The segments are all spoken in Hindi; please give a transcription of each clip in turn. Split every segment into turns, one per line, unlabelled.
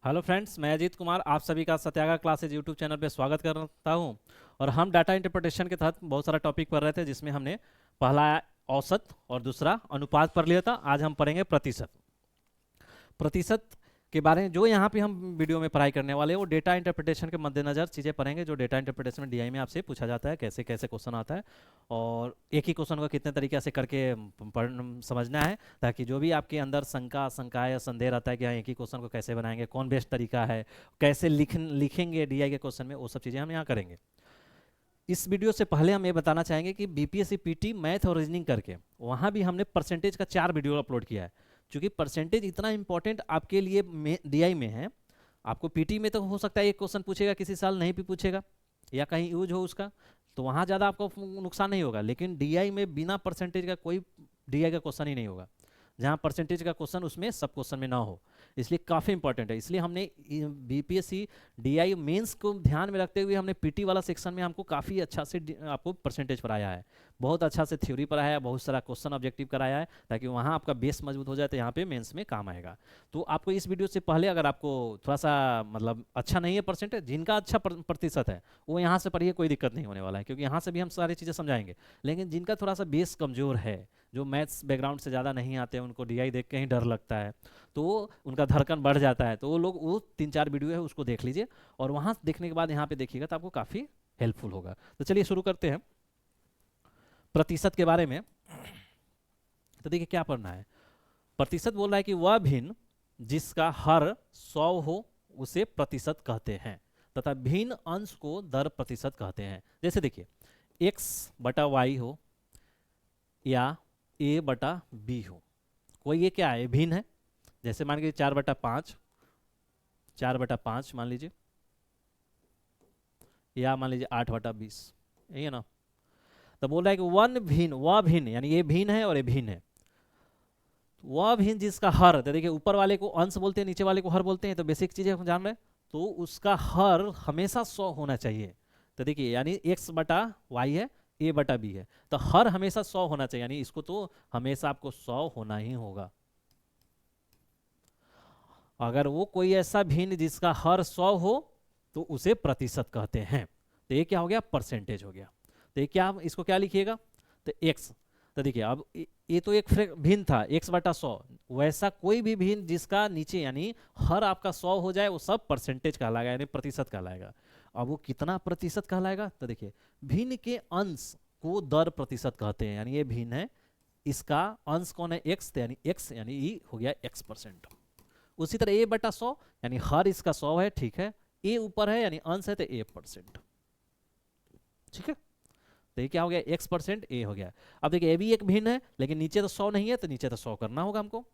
हेलो फ्रेंड्स, मैं अजीत कुमार आप सभी का सत्याग्रह क्लासेज यूट्यूब चैनल पे स्वागत करता हूं। और हम डाटा इंटरप्रिटेशन के तहत बहुत सारा टॉपिक पढ़ रहे थे, जिसमें हमने पहला औसत और दूसरा अनुपात पढ़ लिया था। आज हम पढ़ेंगे प्रतिशत। प्रतिशत के बारे में जो यहाँ पे हम वीडियो में पढ़ाई करने वाले हैं वो डेटा इंटरप्रिटेशन के मद्देनज़र चीज़ें पढ़ेंगे, जो डेटा इंटरप्रिटेशन में डीआई में आपसे पूछा जाता है, कैसे कैसे क्वेश्चन आता है और एक ही क्वेश्चन को कितने तरीके से करके समझना है, ताकि जो भी आपके अंदर शंका आशंका या संदेह रहता है कि हाँ एक ही क्वेश्चन को कैसे बनाएंगे, कौन बेस्ट तरीका है, कैसे लिखेंगे डीआई के क्वेश्चन में, वो सब चीज़ें हम यहाँ करेंगे। इस वीडियो से पहले हम ये बताना चाहेंगे कि बीपीएससी पीटी मैथ और रीजनिंग करके वहाँ भी हमने परसेंटेज का 4 वीडियो अपलोड किया है। क्योंकि परसेंटेज इतना इंपॉर्टेंट आपके लिए डीआई में है। आपको पीटी में तो हो सकता है एक क्वेश्चन पूछेगा, किसी साल नहीं भी पूछेगा या कहीं यूज हो उसका, तो वहाँ ज़्यादा आपको नुकसान नहीं होगा। लेकिन डीआई में बिना परसेंटेज का कोई डीआई का क्वेश्चन ही नहीं होगा, जहाँ परसेंटेज का क्वेश्चन उसमें सब क्वेश्चन में ना हो। इसलिए काफ़ी इंपॉर्टेंट है। इसलिए हमने बीपीएससी डीआई मेंस को ध्यान में रखते हुए हमने पीटी वाला सेक्शन में हमको काफ़ी अच्छा से आपको परसेंटेज पढ़ाया है, बहुत अच्छा से थ्योरी पढ़ाया है, बहुत सारा क्वेश्चन ऑब्जेक्टिव कराया है, ताकि वहाँ आपका बेस मजबूत हो जाए तो यहाँ पे मेंस में काम आएगा। तो आपको इस वीडियो से पहले अगर आपको थोड़ा सा मतलब अच्छा नहीं है परसेंटेज, जिनका अच्छा प्रतिशत है वो यहाँ से पढ़िए, कोई दिक्कत नहीं होने वाला है, क्योंकि यहाँ से भी हम सारी चीज़ें समझाएंगे। लेकिन जिनका थोड़ा सा बेस कमज़ोर है, जो मैथ्स बैकग्राउंड से ज़्यादा नहीं आते हैं, उनको डीआई देख के ही डर लगता है, तो उनका धड़कन बढ़ जाता है, तो वो लोग वो 3-4 वीडियो है उसको देख लीजिए, और वहाँ देखने के बाद यहाँ पे देखिएगा तो आपको काफ़ी हेल्पफुल होगा। तो चलिए शुरू करते हैं प्रतिशत के बारे में। तो देखिए क्या पढ़ना है। प्रतिशत बोल रहा है कि वह भिन्न जिसका हर 100 हो उसे प्रतिशत कहते हैं, तथा भिन्न अंश को दर प्रतिशत कहते हैं। जैसे देखिए x बटा वाई हो या a बटा b हो, कोई ये क्या है, भिन्न है। जैसे मान लीजिए 4/5, 4/5 मान लीजिए, या मान लीजिए 8/20, यही है ना। तो बोल रहा है कि वन भिन्न, वह भिन्न, यानी ये भिन्न है और ये भिन्न है। वह भिन्न जिसका हर, तो देखिए ऊपर वाले को अंश बोलते हैं, नीचे वाले को हर बोलते हैं, तो बेसिक चीजें हम जान रहे हैं। तो उसका हर हमेशा 100 होना चाहिए। तो देखिए यानी x बटा वाई है, a बटा b है, तो हर हमेशा 100 होना चाहिए, यानी इसको तो हमेशा आपको 100 होना ही होगा। अगर वो कोई ऐसा भिन्न जिसका हर 100 हो तो उसे प्रतिशत कहते हैं। तो ये क्या हो गया, परसेंटेज हो गया। तो ये क्या, इसको क्या लिखिएगा, तो x। तो देखिए अब ये तो एक भिन्न था x बटा 100, वैसा कोई भी भिन्न जिसका नीचे यानी हर आपका 100 हो जाए वो सब परसेंटेज कहलाएगा, यानी प्रतिशत कहलाएगा। अब वो कितना प्रतिशत कहलाएगा, तो देखिए भिन्न के अंश को दर प्रतिशत कहते हैं, यानी ये भिन्न है, इसका अंश कौन है, x, यानी x यानी ई हो गया x%। उसी तरह a बटा 100, यानी हर इसका 100 है, ठीक है, a ऊपर है यानी अंश है तो a%, ठीक है। तो ये क्या हो गया, x% a हो गया। अब देखिए a भी एक भिन्न है, लेकिन नीचे तो 100 नहीं है, तो नीचे तो 100 करना होगा हमको,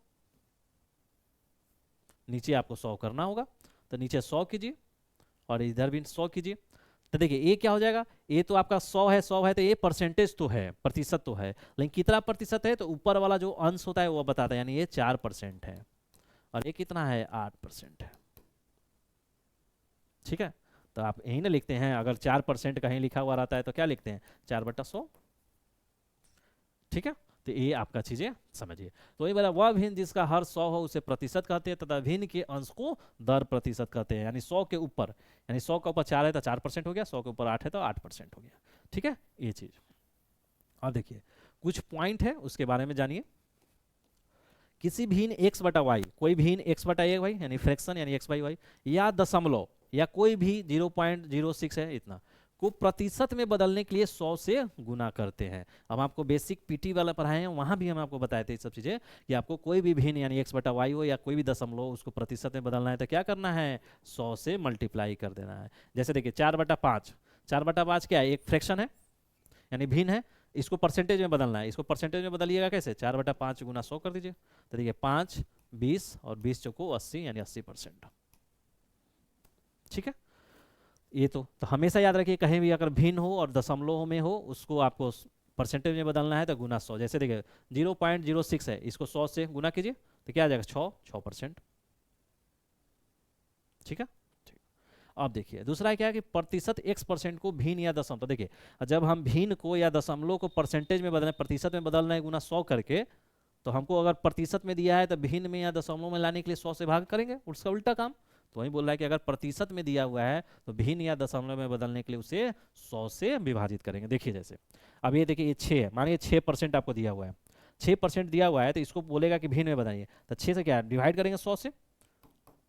नीचे आपको 100 करना होगा। तो नीचे 100 कीजिए और इधर भी 100 कीजिए। तो देखिए ये क्या हो जाएगा, ये तो आपका 100 है, 100 है, तो ये परसेंटेज तो है, प्रतिशत तो है, लेकिन कितना प्रतिशत है, तो ऊपर वाला जो अंश होता है वो बताता है, यानी ये 4% है और ये कितना है, 8% है, ठीक है। तो आप यही ना लिखते हैं, अगर 4% कहीं लिखा हुआ रहता है तो क्या लिखते हैं, 4/100, ठीक है। तो ये आपका चीजें समझिए। तो ये बोला वह भिन्न जिसका हर 100 हो उसे प्रतिशत कहते हैं, तथा भिन्न के अंश को दर प्रतिशत कहते हैं। यानी 100 के ऊपर, यानी 100 के ऊपर 4 है तो 4% हो गया, 100 के ऊपर 8 है तो 8% हो गया, ठीक है, ये चीज। अब देखिए कुछ पॉइंट है उसके बारे में जानिए। किसी भिन्न x बटा वाई, कोई भिन्न x बटा ए वाई यानी फ्रैक्शन यानी x बाई वाई, या दशमलव या कोई भी 0.06 है इतना को प्रतिशत में बदलने के लिए 100 से गुना करते हैं। अब आपको बेसिक पीटी वाला पढ़ाए हैं, वहां भी हम आपको बताए थे सब चीजें कि आपको कोई भी भिन्न यानी x बटा वाई हो या कोई भी दशमलव उसको प्रतिशत में बदलना है तो क्या करना है, 100 से मल्टीप्लाई कर देना है। जैसे देखिए 4/5, 4/5 क्या है, एक फ्रैक्शन है यानी भिन्न है, इसको परसेंटेज में बदलना है। इसको परसेंटेज में बदलिएगा कैसे, 4/5 गुना 100 कर दीजिए। तो देखिए 5, 20 और 20 चौको 80 यानी 80%, ठीक है। ये तो हमेशा याद रखिए, कहीं भी अगर भिन्न हो और दशमलव में हो उसको आपको परसेंटेज में बदलना है तो गुना 100। जैसे देखिए 0.06 है, इसको 100 से गुना कीजिए तो क्या आ जाएगा, 6%, ठीक है। अब देखिए दूसरा क्या है कि प्रतिशत x% को भिन्न या दशमलव, तो देखिए जब हम भिन्न को या दशमलव को परसेंटेज में बदलना, प्रतिशत में बदलना है गुना 100 करके, तो हमको अगर प्रतिशत में दिया है तो भिन्न में या दशमलव में लाने के लिए 100 से भाग करेंगे, उसका उल्टा काम। तो वही बोल रहा है कि अगर प्रतिशत में दिया हुआ है तो भिन्न या दशमलव में बदलने के लिए उसे 100 से विभाजित करेंगे। देखिए जैसे अब ये देखिए, ये 6 है, मानिए 6% आपको दिया हुआ है, 6% दिया हुआ है, तो इसको बोलेगा कि भिन्न में बदलिए, तो 6 से क्या डिवाइड करेंगे 100 से,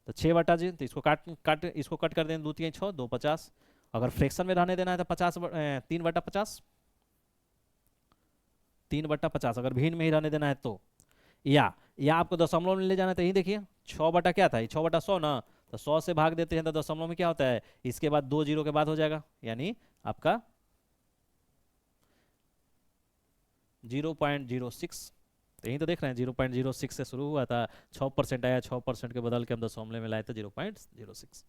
तो 6 बटा जी, तो इसको इसको कट कर देंगे, 2 3 6 2 50। अगर फ्रैक्शन में रहने देना है तो 3 बटा 50, 3 बटा 50 अगर भिन्न में ही रहने देना है तो, या आपको दशमलव में ले जाना है तो यही देखिए 6 बटा क्या था, ये 6 बटा 100 ना, तो 100 से भाग देते हैं तो दशमलव में क्या होता है, इसके बाद 2 जीरो के बाद हो जाएगा, यानी आपका 0.06। तो यही तो देख रहे हैं 0.06 से शुरू हुआ था, 6% आया, 6% के बदल के हम दशमलव में लाए थे 0.06।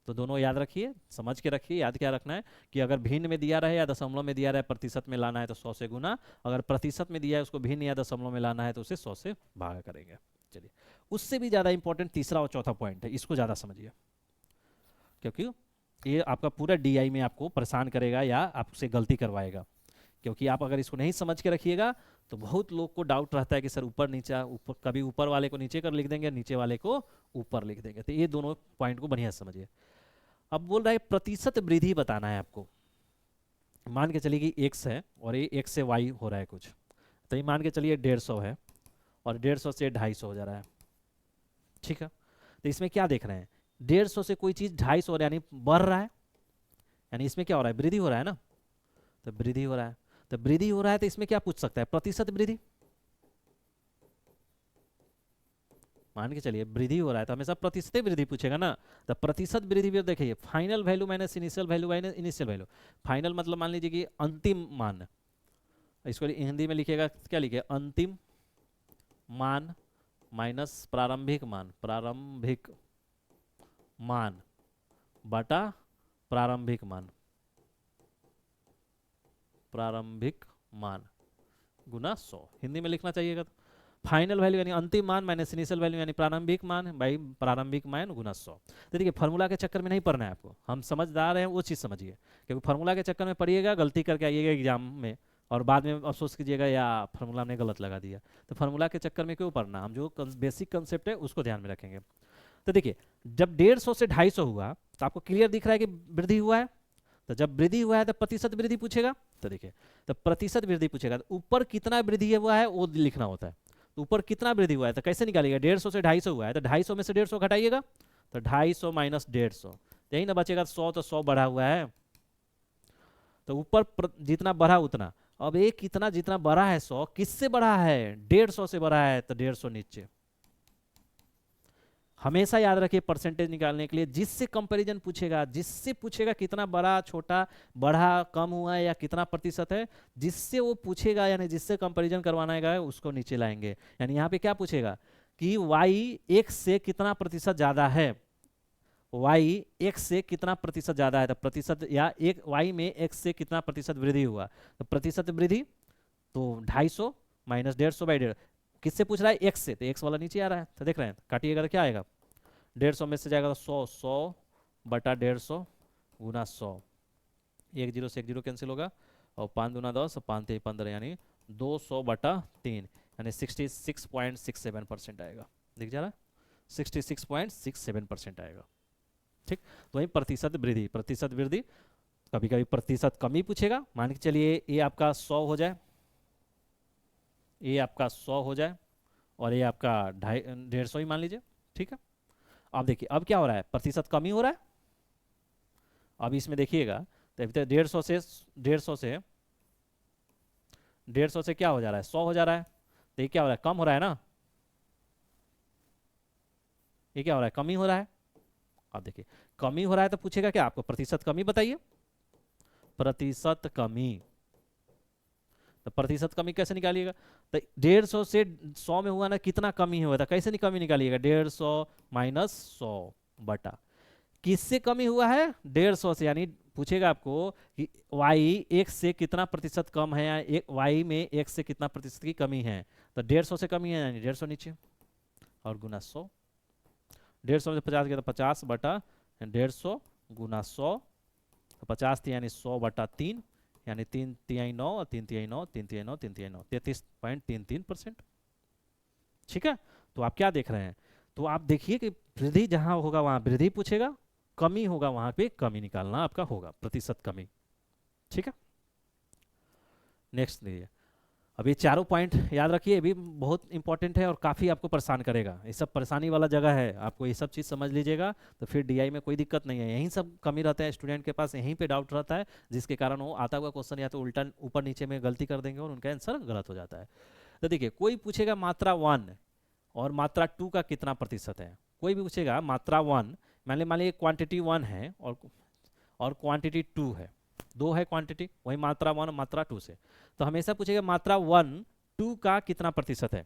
तो दोनों याद रखिए, समझ के रखिए, याद क्या रखना है कि अगर भिन्न में दिया रहे या दशमलव में दिया रहे, प्रतिशत में लाना है तो 100 से गुना, अगर प्रतिशत में दिया है उसको भिन्न या दशमलव में लाना है तो उसे 100 से भागा करेंगे। चलिए, उससे भी ज़्यादा इंपॉर्टेंट तीसरा और चौथा पॉइंट है, इसको ज़्यादा समझिए, क्योंकि ये आपका पूरा डीआई में आपको परेशान करेगा या आपसे गलती करवाएगा। क्योंकि आप अगर इसको नहीं समझ के रखिएगा तो बहुत लोग को डाउट रहता है कि सर ऊपर नीचे, ऊपर कभी ऊपर वाले को नीचे कर लिख देंगे, नीचे वाले को ऊपर लिख देंगे। तो ये दोनों पॉइंट को बढ़िया से समझिए। अब बोल रहा है प्रतिशत वृद्धि बताना है आपको। मान के चलिए कि x है और ये x से y हो रहा है कुछ, तो ये मान के चलिए 150 है और 150 से 250 हो जा रहा है, ठीक है। तो इसमें क्या देख रहे हैं, 150 से कोई चीज़ 250 हो रहा है, यानी बढ़ रहा है, यानी इसमें क्या हो रहा है, वृद्धि हो रहा है ना, तो वृद्धि हो रहा है। तो वृद्धि हो रहा है तो इसमें क्या पूछ सकता है, प्रतिशत वृद्धि। मान के चलिए वृद्धि हो रहा है तो हमेशा प्रतिशत वृद्धि पूछेगा ना, तो प्रतिशत वृद्धि भी देखिए, final value minus initial value minus initial value. Final मतलब मान लीजिए कि अंतिम मान, इसको हिंदी में लिखिएगा, क्या लिखे, अंतिम मान माइनस प्रारंभिक मान, प्रारंभिक मान बटा प्रारंभिक मान, प्रारंभिक मान गुना 100, हिंदी में लिखना चाहिएगा। तो फाइनल वैल्यू यानी अंतिम मान माइनस इनिशियल वैल्यू यानी प्रारंभिक मान बाई प्रारंभिक मान गुना 100। तो देखिए फार्मूला के चक्कर में नहीं पढ़ना है आपको, हम समझदार हैं वो चीज़ समझिए, क्योंकि फार्मूला के चक्कर में पढ़िएगा गलती करके आइएगा एग्जाम में और बाद में अफसोस कीजिएगा या फार्मूला हमने गलत लगा दिया। तो फार्मूला के चक्कर में क्यों पढ़ना, हम जो बेसिक कंसेप्ट है उसको ध्यान में रखेंगे। तो देखिए जब 150 से 250 हुआ तो आपको क्लियर दिख रहा है कि वृद्धि हुआ है, तो जब वृद्धि हुआ है तो प्रतिशत वृद्धि पूछेगा। तो देखिए तो प्रतिशत वृद्धि पूछेगा तो ऊपर कितना वृद्धि हुआ है वो लिखना होता है, तो ऊपर कितना वृद्धि हुआ है तो कैसे निकालिएगा, 150 से 250 हुआ है तो 250 में से 150 घटाइएगा, तो 250 माइनस 150 यही ना बचेगा, 100 तो 100 बढ़ा हुआ है, तो ऊपर जितना बढ़ा उतना। अब एक कितना जितना बढ़ा है 100 किससे बढ़ा है, 150 से बढ़ा है, तो 150 नीचे। हमेशा याद रखिए परसेंटेज निकालने के लिए जिससे कंपैरिजन पूछेगा, जिससे पूछेगा कितना बड़ा छोटा बढ़ा कम हुआ है या कितना प्रतिशत है, जिससे वो पूछेगा यानी जिससे कंपैरिजन करवाना है उसको नीचे लाएंगे। यानी यहाँ पे क्या पूछेगा कि y x से कितना प्रतिशत ज्यादा है, y x से कितना प्रतिशत ज्यादा है, तो प्रतिशत या एक y में x से कितना प्रतिशत वृद्धि हुआ, तो प्रतिशत वृद्धि तो 250 माइनस 150 बाई 150, किससे पूछ रहा है, x से, तो x वाला नीचे आ रहा है, तो देख रहे हैं काटिएगा तो क्या आएगा, 150 में से जाएगा तो 100, 100 बटा 150 गुना 100, एक जीरो से एक जीरो कैंसिल होगा और 5 दूना 10 और 5 3 15 यानी 200 बटा 3 यानी 66.67% आएगा, दिख जा रहा है 66.67% आएगा, ठीक। तो वही प्रतिशत वृद्धि, प्रतिशत वृद्धि कभी कभी प्रतिशत कमी पूछेगा, मान के चलिए ये आपका 100 हो जाए, ये आपका 100 हो जाए और ये आपका 150 ही मान लीजिए, ठीक है। अब देखिए अब क्या हो रहा है, प्रतिशत कमी हो रहा है। अब इसमें देखिएगा तो 150 से क्या हो जा रहा है, 100 हो जा रहा है, तो ये क्या हो रहा है, कम हो रहा है ना, ये क्या हो रहा है, कमी हो रहा है। अब देखिए कमी हो रहा है तो पूछेगा क्या आपको, प्रतिशत कमी बताइए, प्रतिशत कमी, तो प्रतिशत कमी कैसे निकालिएगा, तो 150 से 100 में हुआ ना कितना कमी हुआ था, कैसे कमी निकालिएगा, 150 माइनस 100 बटा किससे कमी हुआ है, 150 से, यानी पूछेगा आपको कि y x से कितना प्रतिशत कम है या y में x से कितना प्रतिशत की कमी है, तो 150 से कमी है यानी 150 नीचे और गुना 100, 150 में से 50 गया तो 50 बटा 150 गुना 100, तो 50 थी यानी 100 बटा 3 यानी 3 तिहाई 9 और 3 तिहाई 9 3 तिहाई 9 3 तिहाई 9 33.33%, ठीक है। तो आप क्या देख रहे हैं, तो आप देखिए कि वृद्धि जहां होगा वहां वृद्धि पूछेगा, कमी होगा वहां पे कमी निकालना आपका होगा, प्रतिशत कमी। ठीक है, नेक्स्ट देखिए। अब ये चारों पॉइंट याद रखिए, ये भी बहुत इंपॉर्टेंट है और काफ़ी आपको परेशान करेगा। ये सब परेशानी वाला जगह है, आपको ये सब चीज़ समझ लीजिएगा तो फिर डीआई में कोई दिक्कत नहीं है। यहीं सब कमी रहता है स्टूडेंट के पास, यहीं पे डाउट रहता है, जिसके कारण वो आता हुआ क्वेश्चन या तो उल्टा ऊपर नीचे में गलती कर देंगे और उनका आंसर गलत हो जाता है। तो देखिए, कोई पूछेगा मात्रा 1 और मात्रा 2 का कितना प्रतिशत है। कोई भी पूछेगा मात्रा 1, मान लीजिए क्वांटिटी 1 है और क्वांटिटी 2 है, दो है क्वांटिटी, वही मात्रा 1 मात्रा 2 से। तो हमेशा पूछेगा मात्रा 1 2 का कितना प्रतिशत है।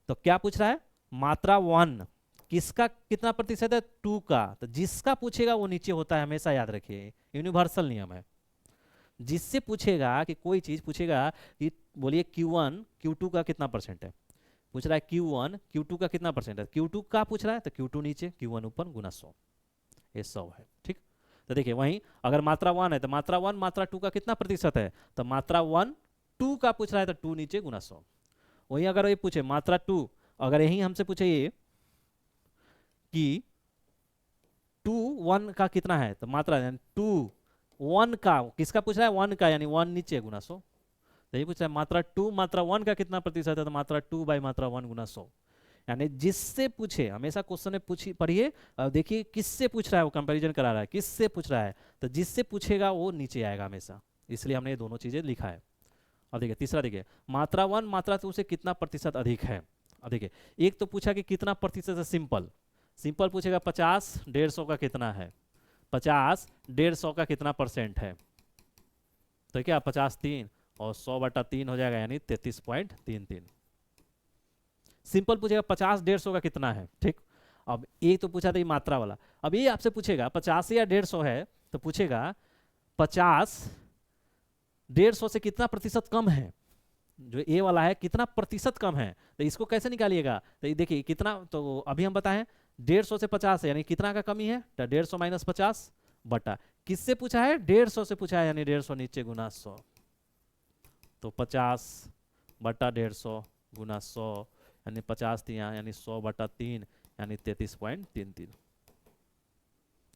तो क्या पूछ रहा है, मात्रा 1 किसका कितना प्रतिशत है, 2 का। तो जिसका पूछेगा वो नीचे होता है, हमेशा याद रखिए, यूनिवर्सल नियम है। जिससे पूछेगा कि कोई चीज पूछेगा कि बोलिए Q1 Q2 का कितना परसेंट है, पूछ रहा है Q1 Q2 का कितना परसेंट है, Q2 का पूछ रहा है तो Q2 नीचे, Q1 ऊपर, गुना 100, ये 100 है। ठीक, तो देखिए वहीं अगर मात्रा 1 है तो मात्रा 1 मात्रा 2 का कितना प्रतिशत है, तो मात्रा 1 2 का पूछ रहा है तो 2 नीचे, गुना 100। वहीं अगर ये पूछे मात्रा 2, अगर यही हमसे पूछे ये कि 2 1 का कितना है, तो मात्रा यानी 2 1 का किसका पूछ रहा है, 1 का, यानी 1 नीचे, गुना 100। तो ये पूछ रहा है मात्रा 2 मात्रा 1 का कितना प्रतिशत है, तो मात्रा 2 बाई मात्रा 1 गुना 100। यानी जिससे पूछे, हमेशा क्वेश्चन में पूछी पढ़िए, देखिए किससे पूछ रहा है, वो कंपैरिजन करा रहा है, किससे पूछ रहा है, तो जिससे पूछेगा वो नीचे आएगा हमेशा, इसलिए हमने ये दोनों चीजें लिखा है। अब देखिए तीसरा, देखिए मात्रा 1 मात्रा 2 से कितना प्रतिशत अधिक है। अब देखिए, एक तो पूछा कि कितना प्रतिशत है, सिंपल सिंपल पूछेगा 50 150 का कितना है, 50 150 का कितना परसेंट है, तो क्या 50 3 और 100/3 हो जाएगा, यानी 33.33। सिंपल पूछेगा 50 150 का कितना है। ठीक, अब एक तो पूछा था ये मात्रा वाला, अब ये आपसे पूछेगा 50 या 150 है, तो पूछेगा 50 150 से कितना प्रतिशत कम है, जो ए वाला है कितना प्रतिशत कम है, तो इसको कैसे निकालिएगा। तो ये देखिए कितना, तो अभी हम बताएं 150 से 50 है, यानी कितना का कमी है, तो 150 माइनस 50 बटा किससे पूछा है, 150 से पूछा है, यानी 150 नीचे, गुना 100। तो 50/150 गुना 100, यानी 50 दिया, यानी 100/3, यानी 33.33।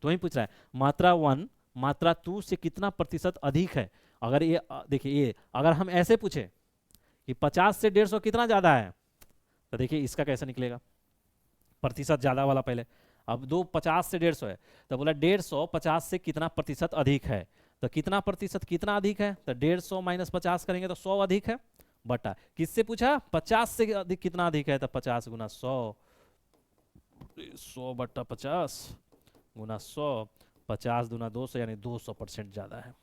तो वही पूछ रहा है मात्रा 1 मात्रा 2 से कितना प्रतिशत अधिक है। अगर ये देखिए, ये अगर हम ऐसे पूछे कि 50 से 150 कितना ज्यादा है, तो देखिए इसका कैसे निकलेगा, प्रतिशत ज्यादा वाला पहले। अब दो 50 से 150 है, तो बोला 150 50 से कितना प्रतिशत अधिक है, तो कितना प्रतिशत कितना अधिक है, तो 150 माइनस 50 करेंगे तो 100 अधिक है, बटा किससे पूछा 50 से अधिक कितना अधिक है, तो 50 गुना 100, 100/50 गुना 100, 50 दूना 200, यानी 200% ज्यादा है।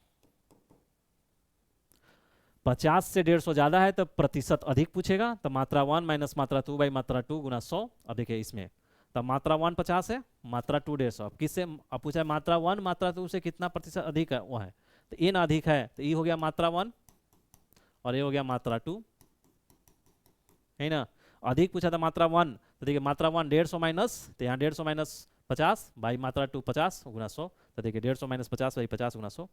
50 से 150 ज्यादा है तो प्रतिशत अधिक पूछेगा, तो मात्रा 1 माइनस मात्रा 2 बाई मात्रा 2 गुना 100। अब देखिए इसमें, तब मात्रा 1 50 है, मात्रा 2 150। अब किससे, अब पूछा है मात्रा 1 मात्रा 2 से कितना प्रतिशत अधिक है, वो है, तो एन अधिक है, तो ये हो गया मात्रा 1 और ये हो गया मात्रा 2, है ना। अधिक पूछा था मात्रा 1, तो देखिए मात्रा 1 150 माइनस, तो यहाँ 150 माइनस 50 बाई मात्रा 2 50 गुना 100, तो देखिए 150 माइनस 50 बाई 50 गुना 100।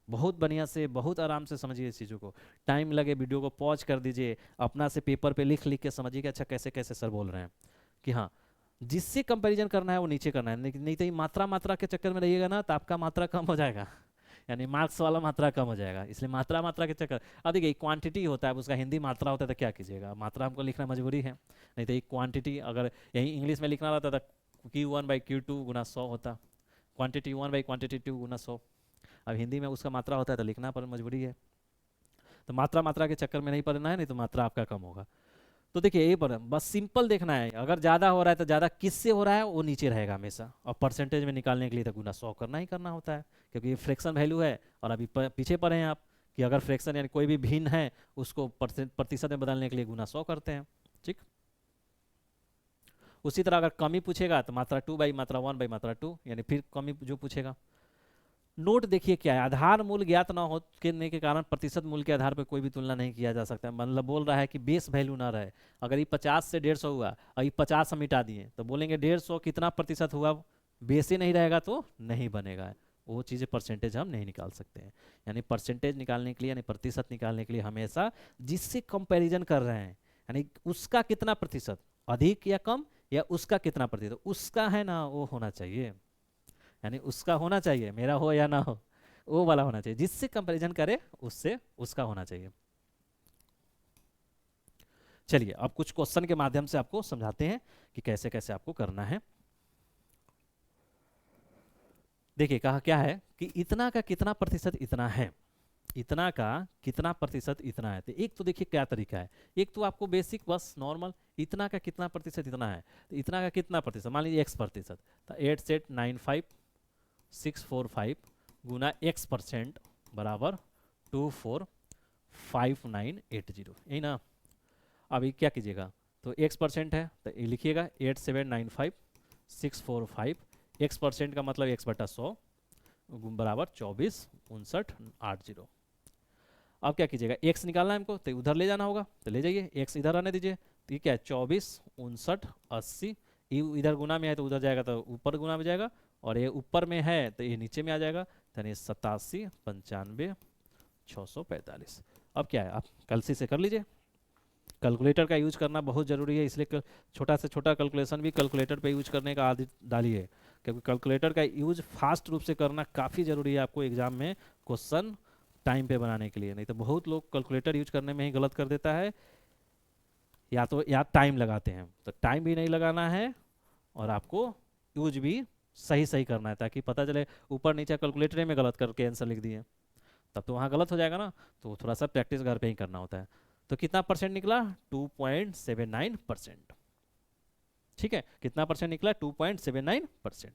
बहुत बढ़िया से, बहुत आराम से समझिए इस चीज़ों को, टाइम लगे वीडियो को पॉज कर दीजिए, अपना से पेपर पे लिख लिख के समझिए कि अच्छा कैसे कैसे सर बोल रहे हैं, कि हाँ जिससे कंपैरिजन करना है वो नीचे करना है, नहीं तो ये मात्रा मात्रा के चक्कर में रहिएगा ना, तो आपका मात्रा कम हो जाएगा, यानी मार्क्स वाला मात्रा कम हो जाएगा, इसलिए मात्रा मात्रा के चक्कर। अब देखिए क्वांटिटी होता है, उसका हिंदी मात्रा होता है, तो क्या कीजिएगा, मात्रा हमको लिखना मजबूरी है, नहीं तो एक क्वांटिटी अगर यही इंग्लिश में लिखना रहता तो Q1/Q2 गुना 100 होता, क्वांटिटी 1/क्वांटिटी 2 गुना 100। अब हिंदी में उसका मात्रा होता है तो लिखना पर मजबूरी है, तो मात्रा मात्रा के चक्कर में नहीं पड़ना है, नहीं तो मात्रा आपका कम होगा। तो देखिए ये पर बस सिंपल देखना है, अगर ज़्यादा हो रहा है तो ज़्यादा किससे हो रहा है वो नीचे रहेगा हमेशा, और परसेंटेज में निकालने के लिए तो गुना 100 करना ही करना होता है, क्योंकि ये फ्रैक्शन वैल्यू है। और अभी पीछे पढ़े हैं आप कि अगर फ्रैक्शन यानी कोई भी भिन्न है उसको प्रतिशत में बदलने के लिए गुना 100 करते हैं। ठीक, उसी तरह अगर कमी पूछेगा तो मात्रा 2 बाई मात्रा 1 बाई मात्रा 2, यानी फिर कमी जो पूछेगा। नोट देखिए क्या है, आधार मूल्य ज्ञात न होने के कारण प्रतिशत मूल्य के आधार पर कोई भी तुलना नहीं किया जा सकता, मतलब बोल रहा है कि बेस वैल्यू ना रहे। अगर ये 50 से 150 हुआ और ये 50 हम मिटा दिए, तो बोलेंगे 150 कितना प्रतिशत हुआ, बेस ही नहीं रहेगा तो नहीं बनेगा, वो चीज़ें परसेंटेज हम नहीं निकाल सकते हैं। यानी परसेंटेज निकालने के लिए, यानी प्रतिशत निकालने के लिए हमेशा जिससे कंपैरिजन कर रहे हैं, यानी उसका कितना प्रतिशत, अधिक या कम, या उसका कितना प्रतिशत, उसका है ना वो होना चाहिए, यानी उसका होना चाहिए, मेरा हो या ना हो, वो वाला होना चाहिए, जिससे कंपैरिजन करे उससे उसका होना चाहिए। चलिए अब कुछ क्वेश्चन के माध्यम से आपको समझाते हैं कि कैसे कैसे आपको करना है। देखिए कहा क्या है कि इतना का कितना प्रतिशत इतना है, इतना का कितना प्रतिशत इतना है। तो एक तो देखिए क्या तरीका है, एक तो आपको बेसिक बस नॉर्मल इतना का कितना प्रतिशत इतना है, तो इतना का कितना प्रतिशत, मान लीजिए एक्स प्रतिशत, तो 8,895,645 गुना एक्स परसेंट बराबर 245980, यही ना। अभी क्या कीजिएगा, तो एक्स परसेंट है तो ये लिखिएगा 8,795,645, एक्स परसेंट का मतलब एक्स बटा 100 बराबर 245980। अब क्या कीजिएगा, एक्स निकालना है हमको तो उधर ले जाना होगा, तो ले जाइए, एक्स इधर आने दीजिए, तो ये क्या है 245980, इधर गुना में है तो उधर जाएगा तो ऊपर गुना में जाएगा, और ये ऊपर में है तो ये नीचे में आ जाएगा, यानी 87,95,645। अब क्या है, आप कलसी से कर लीजिए, कैलकुलेटर का यूज करना बहुत ज़रूरी है, इसलिए छोटा से छोटा कैलकुलेशन भी कैलकुलेटर पे यूज करने का आदत डालिए, क्योंकि कैलकुलेटर का यूज फास्ट रूप से करना काफ़ी ज़रूरी है आपको एग्जाम में क्वेश्चन टाइम पे बनाने के लिए। नहीं तो बहुत लोग कैलकुलेटर यूज करने में ही गलत कर देता है, या तो या टाइम लगाते हैं, तो टाइम भी नहीं लगाना है और आपको यूज भी सही सही करना है, ताकि पता चले ऊपर नीचे कैलकुलेटर में गलत करके आंसर लिख दिए तब तो वहाँ गलत हो जाएगा ना। तो थोड़ा सा प्रैक्टिस घर पे ही करना होता है। तो कितना परसेंट निकला, 2.79%। ठीक है, कितना परसेंट निकला, 2.79%।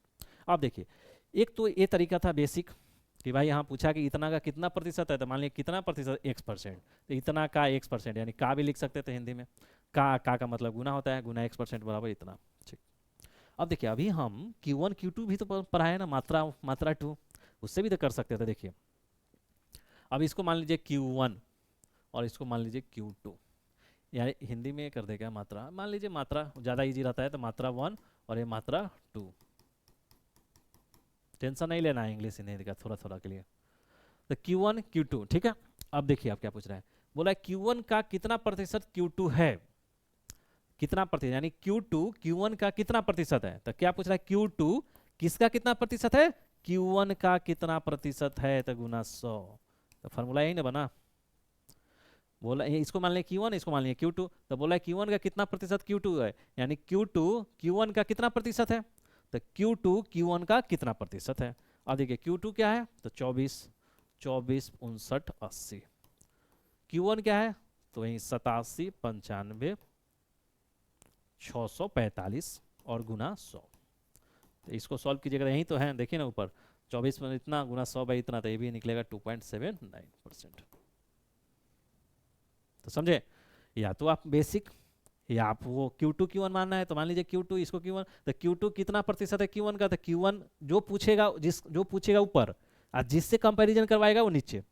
अब देखिए एक तो ये तरीका था बेसिक कि भाई यहाँ पूछा कि इतना का कितना प्रतिशत है, तो मान लीजिए कितना प्रतिशत, एक्स परसेंट, तो इतना का एक्स परसेंट, यानी का भी लिख सकते थे हिंदी में, का मतलब गुना होता है, गुना एक्स परसेंट बराबर इतना। ठीक, अब देखिए अभी हम Q1 Q2 भी तो पढ़ाए ना, मात्रा मात्रा 2, उससे भी तो कर सकते थे। देखिए अब इसको मान लीजिए Q1 और इसको मान लीजिए Q2, यानी हिंदी में कर देगा मात्रा, मान लीजिए मात्रा ज़्यादा इजी रहता है, तो मात्रा 1 और ये मात्रा 2, टेंशन नहीं लेना है इंग्लिश हिंदी का थोड़ा थोड़ा के लिए। तो Q1 Q2, ठीक है। अब देखिए आप क्या पूछ रहे हैं, बोला है Q1 का कितना प्रतिशत Q2 है, कितना प्रतिशत, यानी Q2 Q1 का कितना प्रतिशत है, तो क्या पूछ रहा है Q2 किसका कितना प्रतिशत है, Q1 का कितना प्रतिशत है, तो गुना 100, तो फॉर्मूला यही ना बना। बोला इसको मान लिया Q1, इसको मान लिया Q2, तो बोला Q1 का कितना प्रतिशत Q2 है, यानी Q2 Q1 का कितना प्रतिशत है, तो Q2 Q1 का कितना प्रतिशत है। अब देखिए Q2 क्या है, तो 24, 24 59 80, Q1 क्या है, तो वही 87 95 645 और गुना 100। तो इसको सॉल्व कीजिएगा, यही तो है, देखिए ना ऊपर 24 में इतना गुना 100 बाई इतना, तो ये भी निकलेगा 2.79%। तो समझे, या तो आप बेसिक, या आप वो Q2 Q1 मानना है तो मान लीजिए Q2 इसको Q1, तो Q2 कितना प्रतिशत है Q1 का, तो Q1 जो पूछेगा, जो पूछेगा ऊपर और जिससे कंपैरिजन करवाएगा वो नीचे।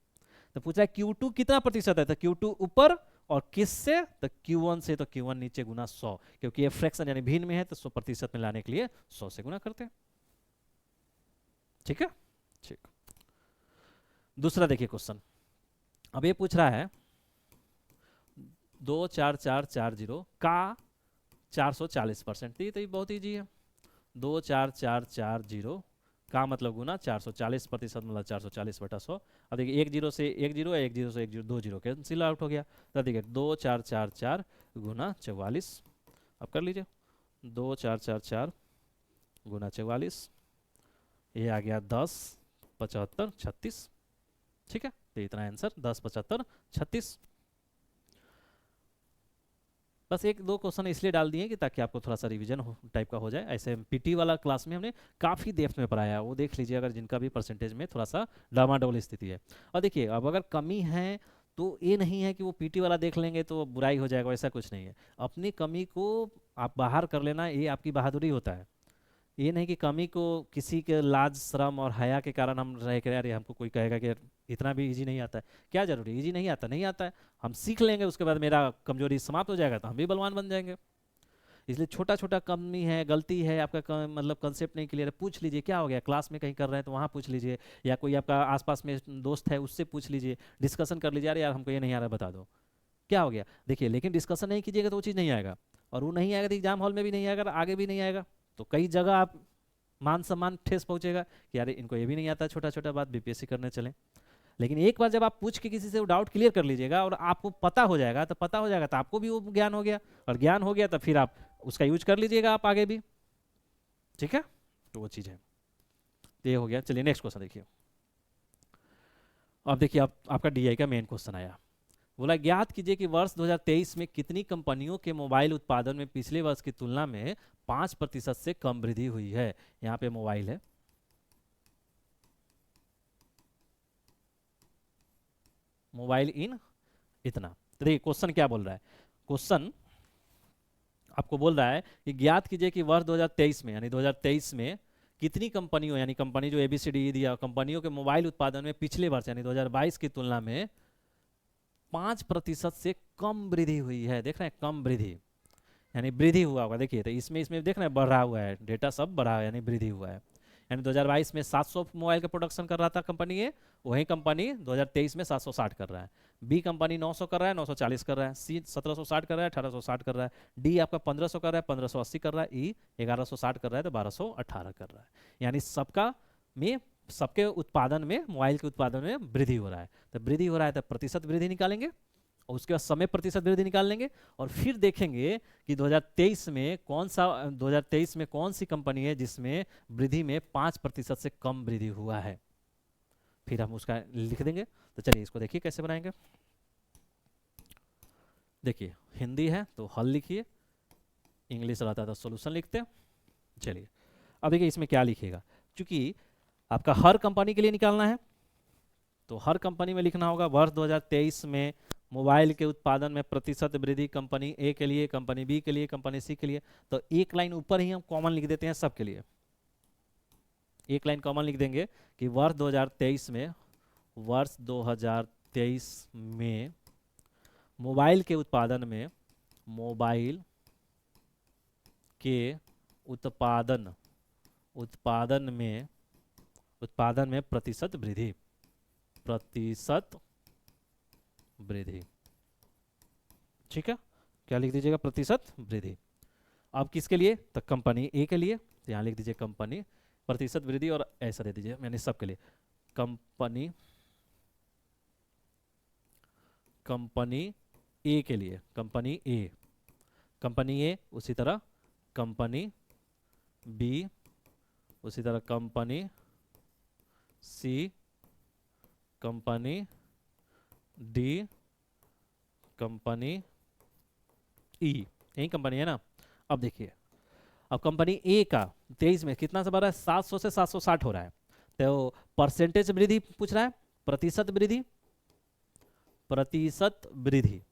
तो पूछा है Q2 कितना प्रतिशत है, तो Q2 ऊपर, और किससे, तो Q1 से, तो Q1 नीचे गुना 100, क्योंकि ये फ्रैक्शन यानी भिन्न में है तो 100% में लाने के लिए 100 से गुना करते हैं। ठीक है, ठीक। दूसरा देखिए क्वेश्चन, अब ये पूछ रहा है 24440 का 440%, तो ये बहुत ईजी है, 24440 का मतलब गुना 440% मतलब 440/100। अब देखिए एक जीरो से एक जीरो, एक जीरो से एक जीरो, दो जीरो कैंसिल आउट हो गया, तो देखिए 2444 गुना 44, अब कर लीजिए 2444 गुना 44, ये आ गया 10 75 36। ठीक है, तो इतना आंसर 10 75 36। बस एक दो क्वेश्चन इसलिए डाल दिए कि ताकि आपको थोड़ा सा रिवीजन टाइप का हो जाए। ऐसे पीटी वाला क्लास में हमने काफ़ी डेप्थ में पढ़ाया है, वो देख लीजिए अगर जिनका भी परसेंटेज में थोड़ा सा डामाडोल स्थिति है। और देखिए अब अगर कमी है तो ये नहीं है कि वो पीटी वाला देख लेंगे तो बुराई हो जाएगा, ऐसा कुछ नहीं है। अपनी कमी को आप बाहर कर लेना, ये आपकी बहादुरी होता है। ये नहीं कि कमी को किसी के लाज शर्म और हया के कारण हम रह कर, यार हमको कोई कहेगा कि इतना भी इजी नहीं आता है, क्या जरूरी, इजी नहीं आता, नहीं आता है, हम सीख लेंगे, उसके बाद मेरा कमजोरी समाप्त हो जाएगा तो हम भी बलवान बन जाएंगे। इसलिए छोटा छोटा कमी है, गलती है आपका, मतलब कंसेप्ट नहीं क्लियर है, पूछ लीजिए क्या हो गया, क्लास में कहीं कर रहे हैं तो वहाँ पूछ लीजिए, या कोई आपका आसपास में दोस्त है उससे पूछ लीजिए, डिस्कशन कर लीजिए, यार हमको ये नहीं आ रहा बता दो। क्या हो गया देखिए, लेकिन डिस्कशन नहीं कीजिएगा तो वो चीज़ नहीं आएगा, और वो नहीं आएगा तो एग्जाम हॉल में भी नहीं आएगा, आगे भी नहीं आएगा, तो कई जगह आप मान सम्मान ठेस पहुंचेगा कि यार इनको ये भी नहीं आता, छोटा छोटा बात बीपीएससी करने चले। लेकिन एक बार जब आप पूछ के किसी से वो डाउट क्लियर कर लीजिएगा और आपको पता हो जाएगा, तो पता हो जाएगा तो आपको भी वो ज्ञान हो गया, और ज्ञान हो गया तो फिर आप उसका यूज कर लीजिएगा आप आगे भी, ठीक है। तो वो चीज़ है, तो ये हो गया। चलिए नेक्स्ट क्वेश्चन देखिए। अब देखिए आपका डीआई का मेन क्वेश्चन आया, बोला ज्ञात कीजिए कि वर्ष 2023 में कितनी कंपनियों के मोबाइल उत्पादन में पिछले वर्ष की तुलना में 5% से कम वृद्धि हुई है। यहाँ पे मोबाइल है, मोबाइल इन इतना। तो देखिए क्वेश्चन क्या बोल रहा है, क्वेश्चन आपको बोल रहा है कि ज्ञात कीजिए कि वर्ष 2023 में, यानी 2023 में कितनी कंपनियों, यानी कंपनी जो एबीसीडी दिया, कंपनियों के मोबाइल उत्पादन में पिछले वर्ष यानी 2022 की तुलना में 5% से कम वृद्धि हुई है। देख रहे हैं, कम वृद्धि यानी वृद्धि हुआ होगा। देखिए तो इसमें इसमें देख रहे हैं बढ़ा हुआ है, डेटा सब बढ़ा है यानी वृद्धि हुआ है। यानी 2022 में 700 मोबाइल का प्रोडक्शन कर रहा था कंपनी ए, वही कंपनी 2023 में 760 कर रहा है। बी कंपनी 900 कर रहा है, 940 कर रहा है। सी 1760 कर रहा है, 1860 कर रहा है। डी आपका 1500 कर रहा है, 1580 कर रहा है। ई 1160 कर रहा है, तो 1218 कर रहा है। यानी सबका में, सबके उत्पादन में, मोबाइल के उत्पादन में वृद्धि हो रहा है। तो वृद्धि हो रहा है तो प्रतिशत वृद्धि निकालेंगे, और उसके बाद समय प्रतिशत वृद्धि निकाल लेंगे, और फिर देखेंगे कि 2023 में कौन सा, 2023 में कौन सी कंपनी है जिसमें वृद्धि में 5% से कम वृद्धि हुआ है, फिर हम उसका लिख देंगे। तो चलिए इसको देखिए कैसे बनाएंगे। देखिए हिंदी है तो हल लिखिए, इंग्लिश रहता है तो सोल्यूशन लिखते हैं। चलिए अब देखिए इसमें क्या लिखिएगा, क्योंकि आपका हर कंपनी के लिए निकालना है तो हर कंपनी में लिखना होगा वर्ष 2023 में मोबाइल के उत्पादन में प्रतिशत वृद्धि कंपनी ए के लिए, कंपनी बी के लिए, कंपनी सी के लिए। तो एक लाइन ऊपर ही हम कॉमन लिख देते हैं सबके लिए, एक लाइन कॉमन लिख देंगे कि वर्ष 2023 में, वर्ष 2023 में मोबाइल के उत्पादन में, मोबाइल के उत्पादन उत्पादन में उत्पादन में प्रतिशत वृद्धि, प्रतिशत वृद्धि, ठीक है। क्या लिख दीजिएगा, प्रतिशत वृद्धि। अब किसके लिए, तो कंपनी ए के लिए, तो यहाँ लिख दीजिए कंपनी प्रतिशत वृद्धि, और ऐसा दे दीजिए यानी सबके लिए कंपनी, कंपनी ए के लिए, कंपनी ए, कंपनी ए, उसी तरह कंपनी बी, उसी तरह कंपनी सी, कंपनी डी, कंपनी ई, यही कंपनी है ना। अब देखिए, अब कंपनी ए का 23 में कितना से बढ़ रहा है, 700 से 760 हो रहा है। तो परसेंटेज वृद्धि पूछ रहा है, प्रतिशत वृद्धि, प्रतिशत वृद्धि।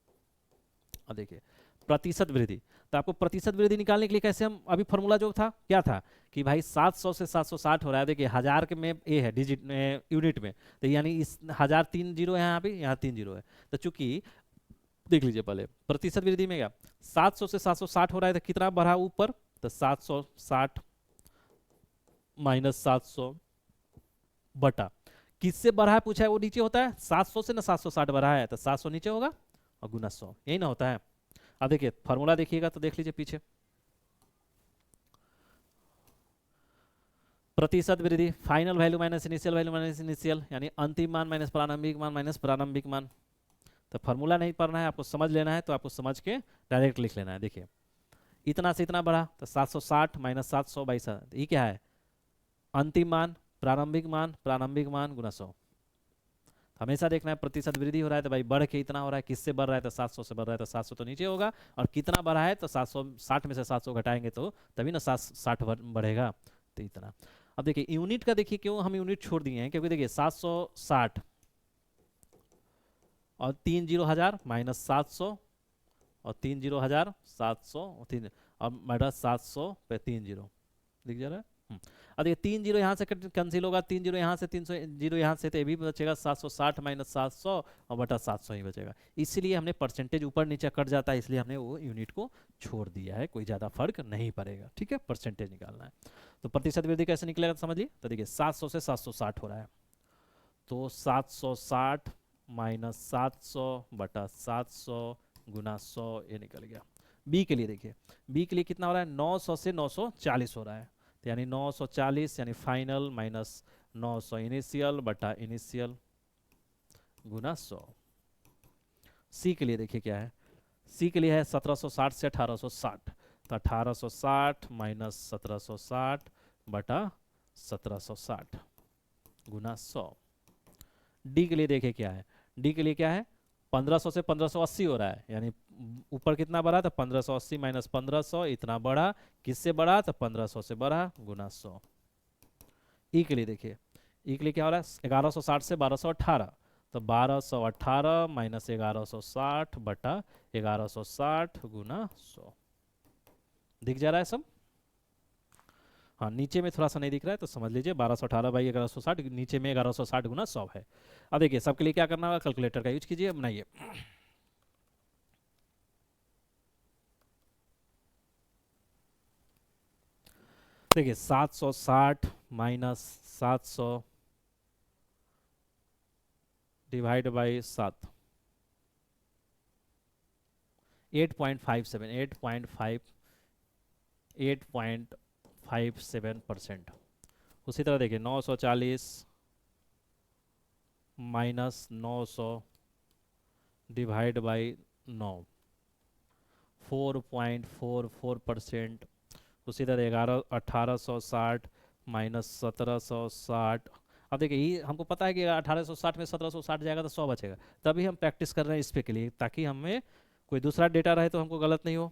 अब देखिए प्रतिशत वृद्धि, तो आपको प्रतिशत वृद्धि निकालने के लिए कैसे, हम अभी फॉर्मूला जो था क्या था कि भाई 700 से 760 हो रहा है। देखिए हजार के में ए है डिजिट यूनिट में, तो यानी इस 1000 3 जीरो है, यहाँ पे यहाँ 3 जीरो है। तो चूंकि देख लीजिए पहले प्रतिशत वृद्धि में क्या 700 से 760 हो रहा है, तो कितना बढ़ा ऊपर, तो 760 माइनस 700 बटा किससे बढ़ा है पूछा है, वो नीचे होता है 700 से ना 760 बढ़ा है, तो 700 नीचे होगा और गुना 100, यही ना होता है। अब देखिए फॉर्मूला देखिएगा तो देख लीजिए पीछे, प्रतिशत वृद्धि फाइनल वैल्यू माइनस इनिशियल, यानी अंतिम मान माइनस प्रारंभिक मान माइनस प्रारंभिक मान। तो फॉर्मूला नहीं पढ़ना है, आपको समझ लेना है, तो आपको समझ के डायरेक्ट लिख लेना है। देखिए इतना से इतना बढ़ा तो 760 माइनस 700 बाई 7, ये क्या है, अंतिम मान प्रारंभिक मान गुना 100। हमेशा देखना है प्रतिशत वृद्धि हो रहा है तो भाई बढ़ के इतना हो रहा है, किससे बढ़ रहा है, तो 700 से बढ़ रहा है, तो 700 तो नीचे होगा, और कितना बढ़ा है तो 760 में से 700 घटाएंगे तो तभी ना 760 बढ़ेगा, तो इतना। अब देखिए यूनिट का, देखिए क्यों हम यूनिट छोड़ दिए हैं, क्योंकि देखिए 760 और 3 जीरो हजार माइनस 700 और 3 जीरो हजार 700 और 3 और माइनस 700 पे 3 जीरो दिख जा रहा है। अब देखिए 3 जीरो यहाँ से कैंसिल होगा, 3 जीरो यहाँ से, 300 जीरो यहाँ से, तो ये भी बचेगा 760 माइनस 700 और बटा 700 ही बचेगा। इसलिए हमने परसेंटेज ऊपर नीचे कट जाता है, इसलिए हमने वो यूनिट को छोड़ दिया है, कोई ज़्यादा फर्क नहीं पड़ेगा, ठीक है। परसेंटेज निकालना है तो प्रतिशत वृद्धि कैसे निकलेगा समझिए। तो देखिए 700 से 760 हो रहा है, तो 760 माइनस 700 बटा 700 गुना 100, ये निकल गया। बी के लिए देखिए, बी के लिए कितना हो रहा है, 900 से 940 हो रहा है, तो यानी 940 यानी फाइनल माइनस 900 इनिशियल बटा इनिशियल गुना 100। सी के लिए देखिए क्या है, सी के लिए है 1760 से 1860, तो 1860 माइनस 1760 बटा 1760 गुना 100। डी के लिए देखिए क्या है, डी के लिए क्या है, 1500 से 1580 हो रहा है, यानी ऊपर कितना बढ़ा, तो 1580 माइनस 1500, इतना बढ़ा, किससे बढ़ा, तो 1500 से बढ़ा गुना 100। ई के लिए देखिए, ई के लिए क्या हो रहा है, 1160 से 1218, तो 1218 माइनस 1160 बटा 1160 गुना 100। दिख जा रहा है सब? हाँ, नीचे में थोड़ा सा नहीं दिख रहा है तो समझ लीजिए 1218 बाई 1160, नीचे में 1160 गुना 100 है। अब देखिए सबके लिए क्या करना होगा, कैलकुलेटर का यूज कीजिए, बनाइए। देखिए 760 माइनस 700 डिवाइड बाई 7, 8.57%। उसी तरह देखिए 940 माइनस 900 डिवाइड बाई 9, 4.44%। उसी तरह 1860 माइनस 1760। अब देखिए ये हमको पता है कि 1860 में 1760 जाएगा तो 100 बचेगा, तभी हम प्रैक्टिस कर रहे हैं इस पे के लिए, ताकि हमें कोई दूसरा डेटा रहे तो हमको गलत नहीं हो।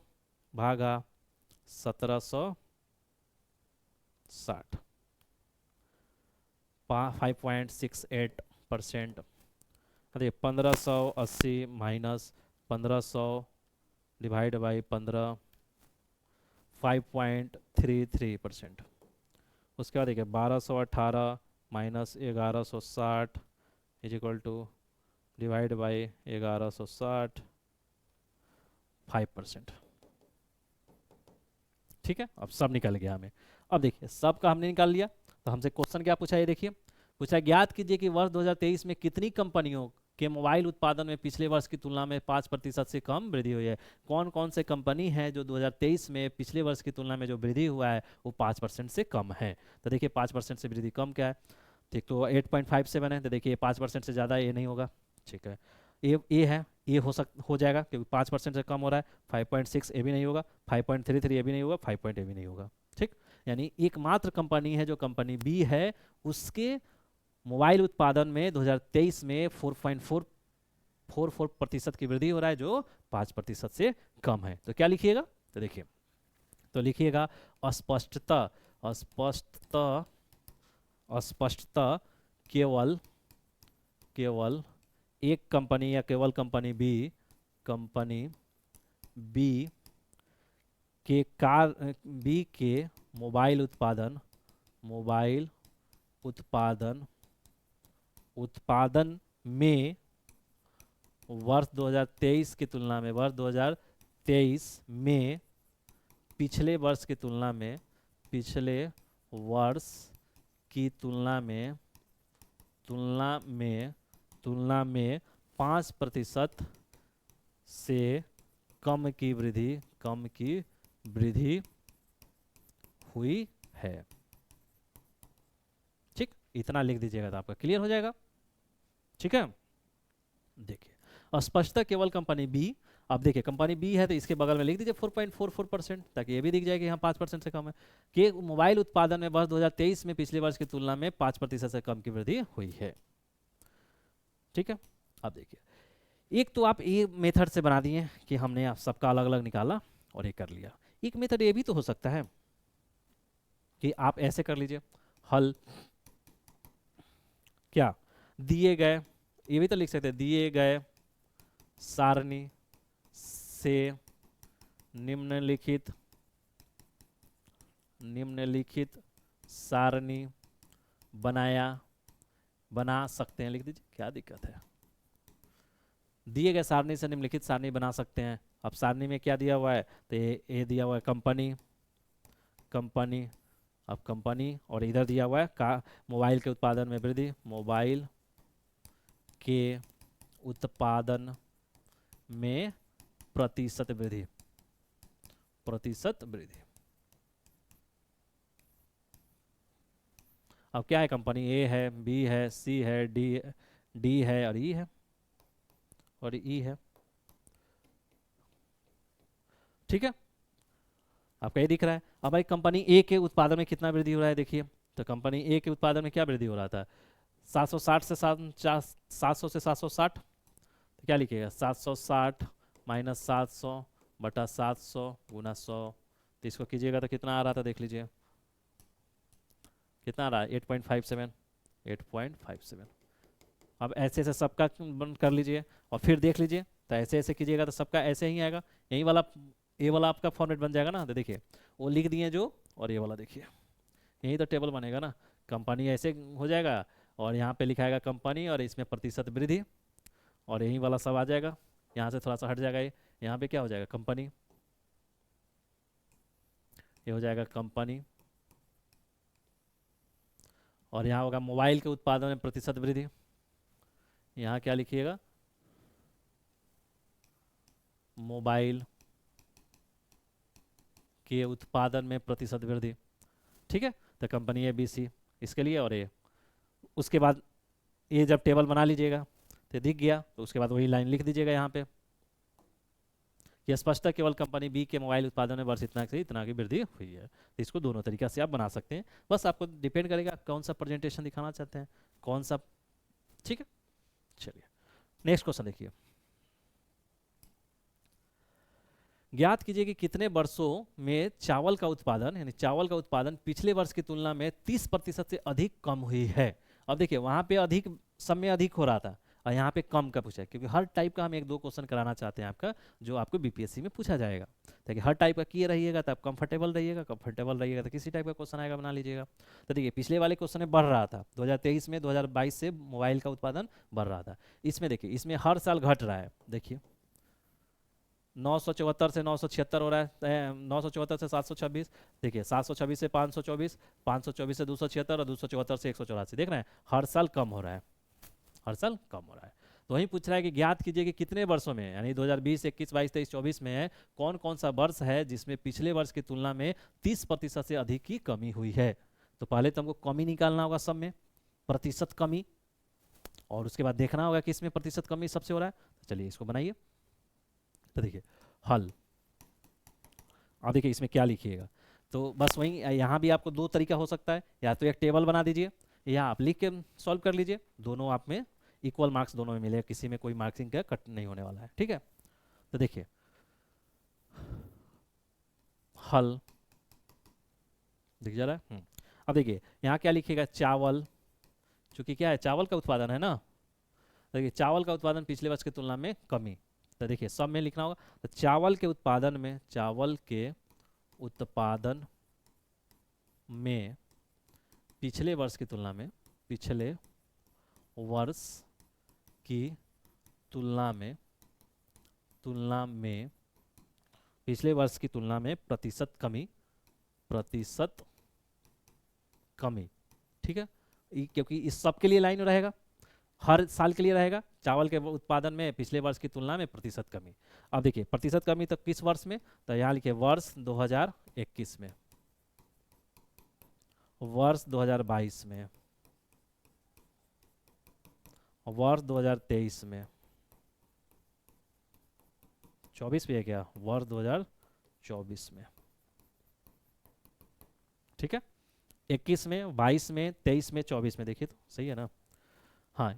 भागा 1760, 5.68%। देखिए 1580 माइनस 1500 डिवाइड बाई 15, 5.33%। उसके बाद देखिए 1218 minus 1160 is equal to divide by 1160, 5%। ठीक है, अब सब निकल गया हमें। अब देखिए सब का हमने निकाल लिया, तो हमसे क्वेश्चन क्या पूछा, ये देखिए पूछा ज्ञात कीजिए कि वर्ष 2023 में कितनी कंपनियों के मोबाइल उत्पादन में पिछले वर्ष की तुलना में 5% से कम वृद्धि हुई है। कौन कौन से कंपनी है जो 2023 में पिछले वर्ष की तुलना में जो वृद्धि हुआ है वो 5% से कम है। तो देखिए 5% से वृद्धि कम क्या है, ठीक, तो 8.57 है, तो देखिए 5% से ज़्यादा ये नहीं होगा। ठीक है, ए है, ये हो जाएगा क्योंकि 5% से कम हो रहा है। 5.6 ये भी नहीं होगा, 5.33 ये भी नहीं होगा, 5 ये भी नहीं होगा। ठीक, यानी एकमात्र कंपनी है जो कंपनी बी है, उसके मोबाइल उत्पादन में 2023 में 4.44% की वृद्धि हो रहा है, जो 5% से कम है। तो क्या लिखिएगा, तो देखिए, तो लिखिएगा अस्पष्टता, अस्पष्टता, अस्पष्टता केवल केवल एक कंपनी या केवल कंपनी बी के बी के मोबाइल उत्पादन में वर्ष 2023 की तुलना में, वर्ष 2023 में पिछले वर्ष की तुलना में, पिछले वर्ष की तुलना में 5% से कम की वृद्धि हुई है। ठीक, इतना लिख दीजिएगा तो आपका क्लियर हो जाएगा। ठीक है, देखिए स्पष्टता केवल कंपनी बी। अब देखिए कंपनी बी है तो इसके बगल में लिख दीजिए 4.44%, ताकि ये भी दिख जाए कि यहाँ 5% से कम है, कि मोबाइल उत्पादन में वर्ष 2023 में पिछले वर्ष की तुलना में 5% से कम की वृद्धि हुई है। ठीक है, अब देखिए एक तो आप ये मेथड से बना दिए कि हमने आप सबका अलग अलग निकाला और ये कर लिया। एक मेथड ये भी तो हो सकता है कि आप ऐसे कर लीजिए, हल क्या दिए गए, ये भी तो लिख सकते हैं, दिए गए सारणी से निम्नलिखित सारणी बना सकते हैं, लिख दीजिए, क्या दिक्कत है। दिए गए सारणी से निम्नलिखित सारणी बना सकते हैं। अब सारणी में क्या दिया हुआ है, तो ये दिया हुआ है कंपनी, अब कंपनी, और इधर दिया हुआ है का मोबाइल के उत्पादन में वृद्धि, मोबाइल के उत्पादन में प्रतिशत वृद्धि, प्रतिशत वृद्धि। अब क्या है, कंपनी ए है, बी है, सी है, डी है और ई है, और ई है। ठीक है, आपका ये दिख रहा है। अब भाई कंपनी ए के उत्पादन में कितना वृद्धि हो रहा है, देखिए तो कंपनी ए के उत्पादन में क्या वृद्धि हो रहा था, 760 से 700 से 760, तो क्या लिखिएगा 760 माइनस 700 बटा 700 गुना 100, तो इसको कीजिएगा तो कितना आ रहा था, देख लीजिए कितना आ रहा है 8.57, 8.57। अब ऐसे ऐसे सबका बंद कर लीजिए और फिर देख लीजिए, तो ऐसे ऐसे कीजिएगा तो सबका ऐसे ही आएगा, यही वाला ये वाला आपका फॉर्मेट बन जाएगा ना। तो देखिए वो लिख दिए जो, और ये वाला देखिए यही तो टेबल बनेगा ना, कंपनी ऐसे हो जाएगा और यहाँ पे लिखाएगा कंपनी और इसमें प्रतिशत वृद्धि, और यही वाला सब आ जाएगा, यहाँ से थोड़ा सा हट जाएगा, ये यहाँ पे क्या हो जाएगा कंपनी, ये हो जाएगा कंपनी, और यहाँ होगा मोबाइल के उत्पादन में प्रतिशत वृद्धि, यहाँ क्या लिखिएगा मोबाइल के उत्पादन में प्रतिशत वृद्धि। ठीक है, तो कंपनी ए बी सी इसके लिए, और ये उसके बाद ये जब टेबल बना लीजिएगा तो दिख गया, तो उसके बाद वही लाइन लिख दीजिएगा यहाँ पे, यह स्पष्ट केवल कंपनी बी के मोबाइल उत्पादन में वर्ष इतना से इतना की वृद्धि हुई है। तो इसको दोनों तरीका से आप बना सकते हैं, बस आपको डिपेंड करेगा आप कौन सा प्रेजेंटेशन दिखाना चाहते हैं, कौन सा। ठीक है, चलिए नेक्स्ट क्वेश्चन देखिए, ज्ञात कीजिए कि कितने वर्षों में चावल का उत्पादन यानी चावल का उत्पादन पिछले वर्ष की तुलना में 30% से अधिक कम हुई है। अब देखिए वहां पे अधिक समय अधिक हो रहा था और यहाँ पे कम का पूछा है, क्योंकि हर टाइप का हम एक दो क्वेश्चन कराना चाहते हैं आपका, जो आपको बीपीएससी में पूछा जाएगा, ताकि हर टाइप का किए रहिएगा तो आप कंफर्टेबल रहिएगा तो किसी टाइप का क्वेश्चन आएगा बना लीजिएगा। तो देखिए पिछले वाले क्वेश्चन में बढ़ रहा था 2023 में 2022 से मोबाइल का उत्पादन बढ़ रहा था, इसमें देखिए इसमें हर साल घट रहा है, देखिए 974 से 976 हो रहा है, 974 से 726, देखिए 726 से 524, 524 से 276 और 274 से 184, देख रहे हैं हर साल कम हो रहा है, हर साल कम हो रहा है। तो वही पूछ रहा है कि ज्ञात कीजिए कि कितने वर्षों में यानी 2020, 21, 22, 23, 24 में कौन कौन सा वर्ष है जिसमें पिछले वर्ष की तुलना में 30% से अधिक की कमी हुई है। तो पहले तो हमको कमी निकालना होगा, सब में प्रतिशत कमी, और उसके बाद देखना होगा कि इसमें प्रतिशत कमी सबसे हो रहा है। तो चलिए इसको बनाइए, तो देखिए हल, अब देखिए इसमें क्या लिखिएगा, तो बस वही यहाँ भी आपको दो तरीका हो सकता है, या तो एक टेबल बना दीजिए या आप लिख के सॉल्व कर लीजिए, दोनों आप में इक्वल मार्क्स दोनों में मिलेगा, किसी में कोई मार्क्सिंग का कट नहीं होने वाला है। ठीक है, तो देखिए हल दिख जा रहा है। अब देखिए यहाँ क्या लिखिएगा, चावल, चूंकि क्या है चावल का उत्पादन है ना, देखिए चावल का उत्पादन पिछले वर्ष की तुलना में कमी, तो देखिए सब में लिखना होगा, तो चावल के उत्पादन में पिछले वर्ष की तुलना में पिछले वर्ष की तुलना में प्रतिशत कमी। ठीक है, क्योंकि इस सब के लिए लाइन रहेगा, हर साल के लिए रहेगा, चावल के उत्पादन में पिछले वर्ष की तुलना में प्रतिशत कमी। अब देखिए प्रतिशत कमी तो किस वर्ष में, तो यहाँ लिखिए वर्ष 2021 में, वर्ष 2022 में, वर्ष 2023 में, 24 पे है क्या, वर्ष 2024 में। ठीक है, 21 में, 22 में, 23 में, 24 में, देखिए तो सही है ना। हाँ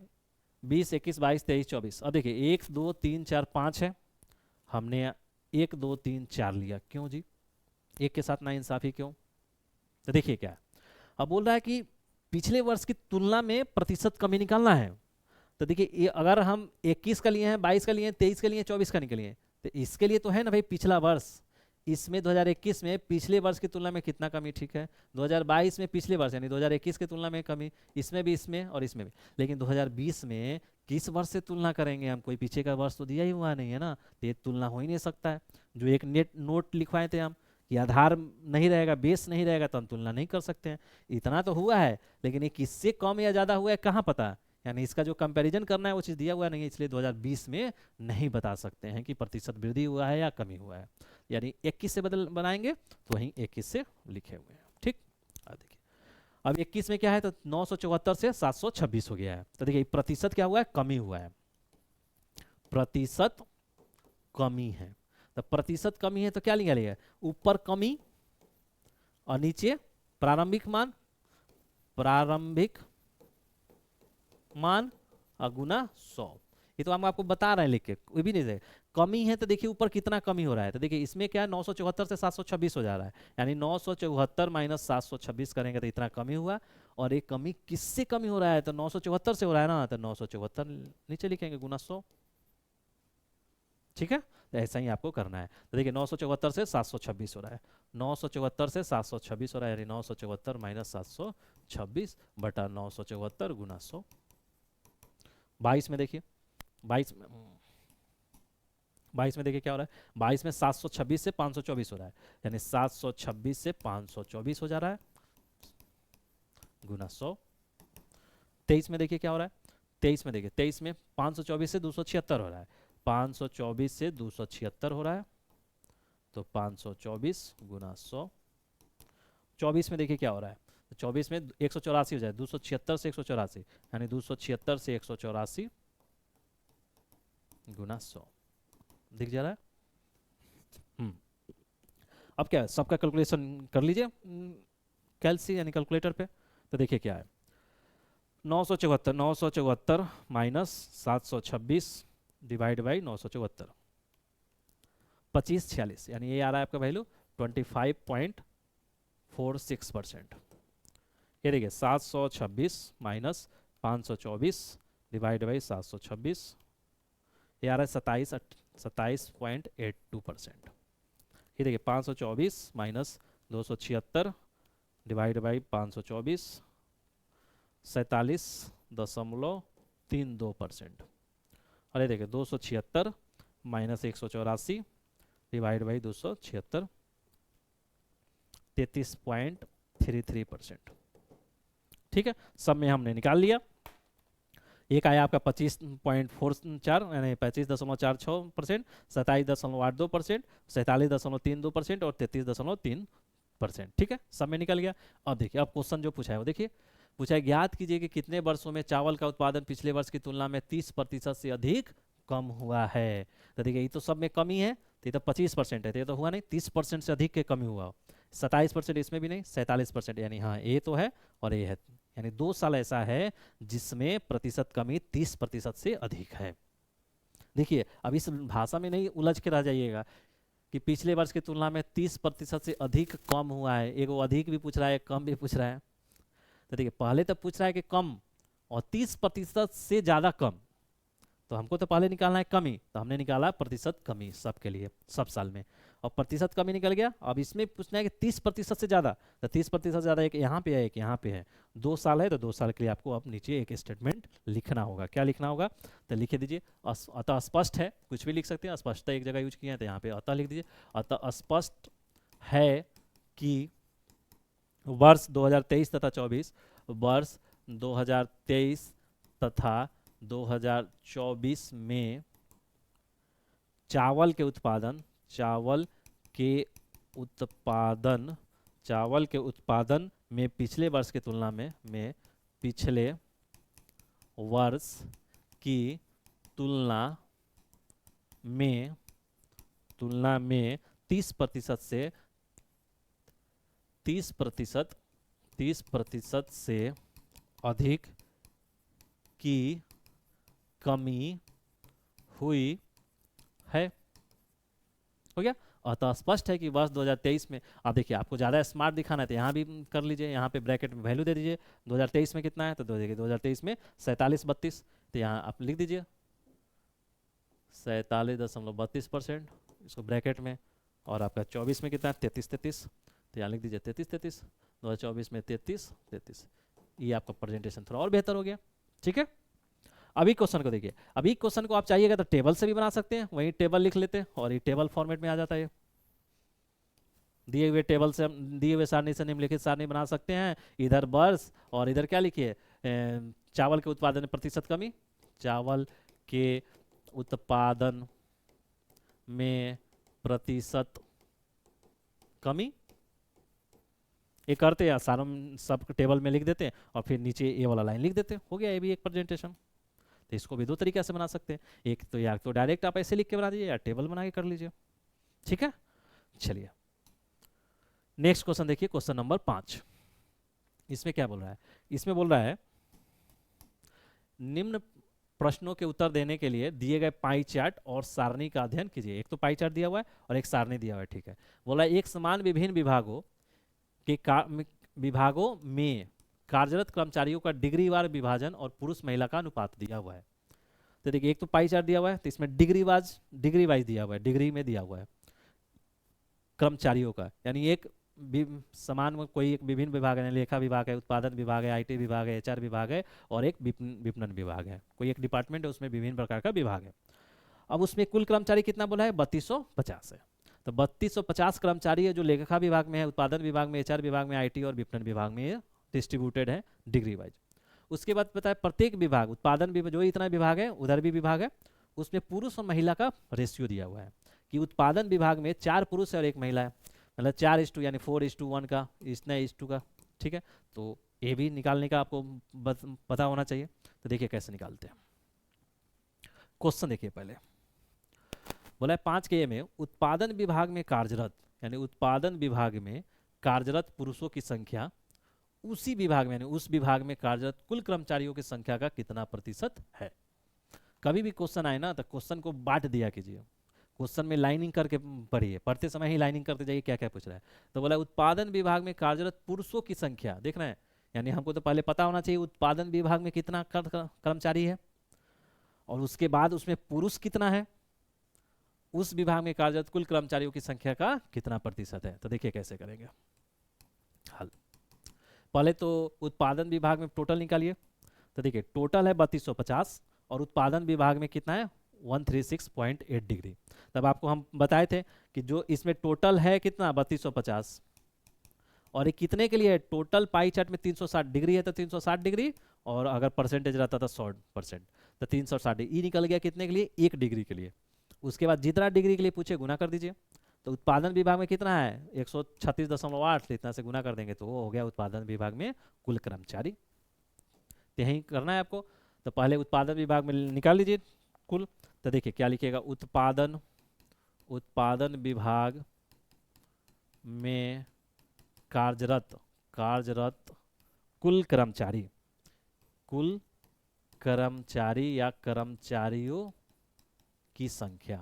20, 21, 22, 23, 24। अब देखिए 1, 2, 3, 4, 5 है, हमने 1, 2, 3, 4 लिया, क्यों जी, एक के साथ नाइंसाफी क्यों। तो देखिए क्या है, अब बोल रहा है कि पिछले वर्ष की तुलना में प्रतिशत कमी निकालना है। तो देखिए अगर हम 21 का लिए हैं, 22 का लिए हैं, 23 का लिए, 24 का निकलिए, तो इसके लिए तो है ना भाई पिछला वर्ष, इसमें 2021 में पिछले वर्ष की तुलना में कितना कमी, ठीक है 2022 में पिछले वर्ष यानी 2021 की तुलना में कमी, इसमें भी, इसमें और इसमें भी, लेकिन 2020 में किस वर्ष से तुलना करेंगे हम, कोई पीछे का वर्ष तो दिया ही हुआ नहीं है ना, तो ये तुलना हो ही नहीं सकता है। जो एक नोट लिखवाए थे हम कि आधार नहीं रहेगा, बेस नहीं रहेगा, तो हम तुलना नहीं कर सकते हैं। इतना तो हुआ है, लेकिन ये किससे कम या ज़्यादा हुआ है कहाँ पता, यानी इसका जो कंपैरिजन करना है वो चीज़ दिया हुआ नहीं है, इसलिए 2020 में नहीं बता सकते हैं कि प्रतिशत वृद्धि हुआ है या कमी हुआ है। यानी 21 से बदल बनाएंगे तो वहीं 21 से लिखे हुए हैं। ठीक, अब देखिए अब 21 में क्या है, तो 974 से 726 हो गया है। तो देखिए प्रतिशत क्या हुआ है, कमी हुआ है, प्रतिशत कमी है। तो प्रतिशत कमी है तो क्या लिखा लिया, ऊपर कमी और नीचे प्रारंभिक मान, प्रारंभिक मान और गुना 100। ये तो हम आपको बता रहे हैं लिख के, कोई भी नहीं है। कमी है तो देखिए ऊपर कितना कमी हो रहा है, तो देखिए इसमें क्या है 974 से 726 हो जा रहा है, यानी 974 माइनस 726 करेंगे तो इतना कमी हुआ। और एक कमी किससे कमी हो रहा है, तो 974 से हो रहा है ना, तो 974 नीचे लिखेंगे गुना 100। ठीक है, तो ऐसा ही आपको करना है। तो देखिए 974 से 726 हो रहा है, 974 से 726 हो रहा है, यानी 974 माइनस 726 बटा 974 गुना 100। 22 में देखिए, 22 में देखिए क्या हो रहा है, 22 में 726 से 524 हो रहा है, यानी 726 से 524 हो जा रहा है गुना 100। 23 में देखिए क्या हो रहा है, 23 में देखिए, 23 में 524 से 276 हो रहा है, 524 से 276 हो रहा है, तो 524 गुना 100। 24 में देखिए क्या हो रहा है, तो 24 में 184 हो जाए, 276 से 184, यानी 276 से 184 गुना 100। दिख जा रहा है। अब क्या है, सबका कैलकुलेशन कर लीजिए कैलसी यानी कैलकुलेटर पे। तो देखिए क्या है, 974 माइनस 726 डिवाइड बाई 974, 2546, यानी ये आ रहा है आपका वैल्यू 25.46%। ये देखिए 726 माइनस 524 डिवाइड बाई 726, ये आ रहा है 27.82%। ये देखिए 524 माइनस 276 डिवाइड बाई 524, 47.32%। और ये देखिए 276 माइनस 184 डिवाइड बाई 276, 33.33%। ठीक है, सब में हमने निकाल लिया। एक आया आपका 25.44 यानी 25.46%, 27.82%, 47.32% और 33.3%। ठीक है, सब में निकल गया। अब देखिए, अब क्वेश्चन जो पूछा है वो देखिए, पूछा है ज्ञात कीजिए कि कितने वर्षों में चावल का उत्पादन पिछले वर्ष की तुलना में 30% से अधिक कम हुआ है। तो देखिए ये तो सब में कमी है, तो ये तो 25% है, तो ये तो हुआ नहीं, 30% से अधिक के कमी हुआ। 27% इसमें भी नहीं, 47%, यानी हाँ ये तो है और ये है, यानी 2 साल ऐसा है जिसमें प्रतिशत कमी 30% से अधिक है। देखिए अब इस भाषा में नहीं उलझ के रह जाइएगा कि पिछले वर्ष की तुलना में 30% से अधिक कम हुआ है, एक वो अधिक भी पूछ रहा है, कम भी पूछ रहा है। तो देखिए पहले तो पूछ रहा है कि कम और 30% से ज़्यादा कम, तो हमको तो पहले निकालना है कमी, तो हमने निकाला प्रतिशत कमी सबके लिए, सब साल में, और प्रतिशत कमी निकल गया। अब इसमें पूछना है कि 30% से ज़्यादा, तो 30% से ज़्यादा एक यहाँ पे है एक यहाँ पे है, 2 साल है, तो 2 साल के लिए आपको अब नीचे एक स्टेटमेंट लिखना होगा। क्या लिखना होगा, तो लिख दीजिए अतः स्पष्ट है, कुछ भी लिख सकते हैं, स्पष्टता एक जगह यूज किया है तो यहाँ पे अतः लिख दीजिए। अतः स्पष्ट है कि वर्ष 2023 तथा 24, वर्ष 2023 तथा 2024 में चावल के उत्पादन में पिछले वर्ष की तुलना में पिछले वर्ष की तुलना में 30% से अधिक की कमी हुई है। हो गया। अतः स्पष्ट है कि वर्ष 2023 में, अब देखिए आपको ज़्यादा स्मार्ट दिखाना है तो यहाँ भी कर लीजिए, यहाँ पे ब्रैकेट में वैल्यू दे दीजिए 2023 में कितना है, तो देखिए 2023 में 47.32, तो यहाँ आप लिख दीजिए 47.32%, इसको ब्रैकेट में, और आपका 24 में कितना है 33, तो यहाँ लिख दीजिए 33, 2024 में 33, ये आपका प्रेजेंटेशन थोड़ा और बेहतर हो गया। ठीक है, अभी क्वेश्चन को देखिए, अभी क्वेश्चन को आप चाहिएगा तो टेबल से भी बना सकते हैं, वही टेबल लिख लेते हैं और ये टेबल फॉर्मेट में आ जाता है। दिए हुए टेबल से, दिए हुए सारणी से निम्नलिखित सारणी बना सकते हैं, इधर वर्ष और इधर क्या लिखिए चावल के उत्पादन में प्रतिशत कमी, चावल के उत्पादन में प्रतिशत कमी। ये करते हैं सारों सब टेबल में लिख देते हैं और फिर नीचे ये वाला लाइन लिख देते हैं, हो गया ये भी एक प्रेजेंटेशन। तो इसको भी दो तरीके से बना सकते हैं, एक तो या तो डायरेक्ट आप ऐसे लिख के बना दीजिए या टेबल बना के कर लीजिए, ठीक है। चलिए नेक्स्ट क्वेश्चन देखिए, क्वेश्चन नंबर 5। इसमें क्या बोल रहा है, इसमें बोल रहा है निम्न प्रश्नों के उत्तर देने के लिए दिए गए पाई चार्ट और सारणी का अध्ययन कीजिए। एक तो पाई चार्ट दिया हुआ है और एक सारणी दिया हुआ है, ठीक है। बोला एक समान विभिन्न विभागों के विभागों में कार्यरत कर्मचारियों का डिग्रीवार विभाजन और पुरुष महिला का अनुपात दिया हुआ है। तो देखिए एक तो पाई चार्ट दिया हुआ है, तो इसमें डिग्री वाइज दिया हुआ है, डिग्री में दिया हुआ है कर्मचारियों का, यानी एक समान में कोई एक विभिन्न विभाग है, लेखा विभाग है, उत्पादन विभाग है, आईटी विभाग है, एचआर विभाग है और एक विपणन विभाग है, कोई एक डिपार्टमेंट है उसमें विभिन्न प्रकार का विभाग है। अब उसमें कुल कर्मचारी कितना बोला है, 3250 है। तो 3250 कर्मचारी है जो लेखा विभाग में है, उत्पादन विभाग में, एचआर विभाग में, आईटी और विपणन विभाग में डिस्ट्रीब्यूटेड है डिग्री वाइज। उसके बाद पता है प्रत्येक विभाग, उत्पादन विभाग जो इतना विभाग है उधर भी विभाग है, उसमें पुरुष और महिला का रेशियो दिया हुआ है कि उत्पादन विभाग में 4 पुरुष है और 1 महिला है, मतलब 4:, यानी 4:1 का, इतना 1:2 का, ठीक है। तो ये भी निकालने का आपको पता होना चाहिए। तो देखिए कैसे निकालते हैं, क्वेश्चन देखिए पहले। बोला है 5 के में उत्पादन विभाग में कार्यरत, यानी उत्पादन विभाग में कार्यरत पुरुषों की संख्या उसी विभाग में, यानी उस विभाग में कार्यरत कुल कर्मचारियों की संख्या का कितना प्रतिशत है। कभी भी क्वेश्चन आए ना तो क्वेश्चन को बांट दिया कीजिए, क्वेश्चन में लाइनिंग करके पढ़िए, पढ़ते समय ही लाइनिंग करते जाइए क्या क्या पूछ रहा है। तो बोला उत्पादन विभाग में कार्यरत पुरुषों की संख्या देख रहे हैं, यानी हमको तो पहले पता होना चाहिए उत्पादन विभाग में कितना कर्मचारी है और उसके बाद उसमें पुरुष कितना है, उस विभाग में कार्यरत कुल कर्मचारियों की संख्या का कितना प्रतिशत है। तो देखिए कैसे करेंगे हल। पहले तो उत्पादन विभाग में टोटल निकालिए। तो देखिए टोटल है 3250 और उत्पादन विभाग में कितना है 136.8 डिग्री। तब आपको हम बताए थे कि जो इसमें टोटल है कितना 3250 और ये कितने के लिए है, टोटल पाई चार्ट में 360 डिग्री है तो 360 डिग्री और अगर परसेंटेज रहता था 100% तो 360 डिग्री निकल गया कितने के लिए, 1 डिग्री के लिए। उसके बाद जितना डिग्री के लिए पूछे गुना कर दीजिए। तो उत्पादन विभाग में कितना है 136.8, इतना से गुना कर देंगे तो वो हो गया उत्पादन विभाग में कुल कर्मचारी। यही करना है आपको। तो पहले उत्पादन विभाग में निकाल लीजिए कुल। तो देखिए क्या लिखिएगा, उत्पादन विभाग में कार्यरत कुल कर्मचारी या कर्मचारियों की संख्या।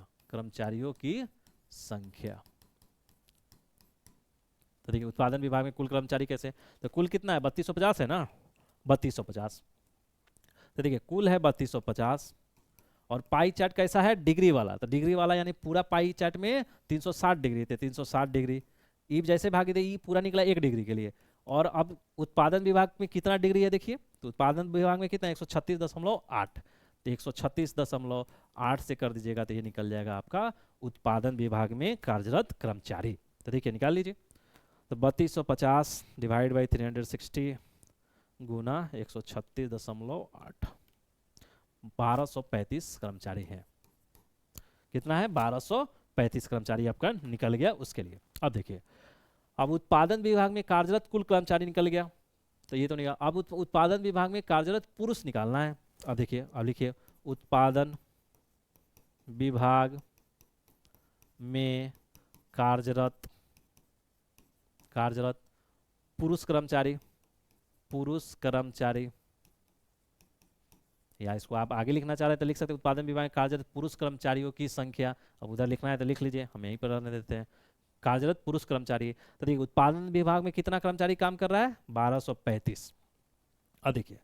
तो देखिए उत्पादन विभाग में कुल कर्मचारी कैसे, तो कुल कितना है 3250 है ना, 3250। तो देखिए कुल है 3250 और पाई चार्ट कैसा है डिग्री वाला, तो डिग्री वाला यानी पूरा पाई चार्ट में 360 डिग्री थे, 360 डिग्री ई जैसे भागी थे, ई पूरा निकला 1 डिग्री के लिए। और अब उत्पादन विभाग में कितना डिग्री है देखिए, तो उत्पादन विभाग में कितना 136.8, तो 136.8 से कर दीजिएगा तो ये निकल जाएगा आपका उत्पादन विभाग में कार्यरत कर्मचारी। तो देखिए निकाल लीजिए। तो 3250 डिवाइड बाई 360 गुना 136.8, 1235 कर्मचारी हैं। कितना है 1235 कर्मचारी आपका निकल गया उसके लिए। अब देखिए अब उत्पादन विभाग में कार्यरत कुल कर्मचारी निकल गया, तो ये तो नहीं। अब उत्पादन विभाग में कार्यरत पुरुष निकालना है। अब देखिए अब लिखिए उत्पादन विभाग में कार्यरत पुरुष कर्मचारी, या इसको आप आगे लिखना चाह रहे हैं तो लिख सकते हैं उत्पादन विभाग में कार्यरत पुरुष कर्मचारियों की संख्या। अब उधर लिखना है तो लिख लीजिए, हम यहीं पर रहने देते हैं कार्यरत पुरुष कर्मचारी। तो देखिए उत्पादन विभाग में कितना कर्मचारी काम कर रहा है 1235। अब देखिए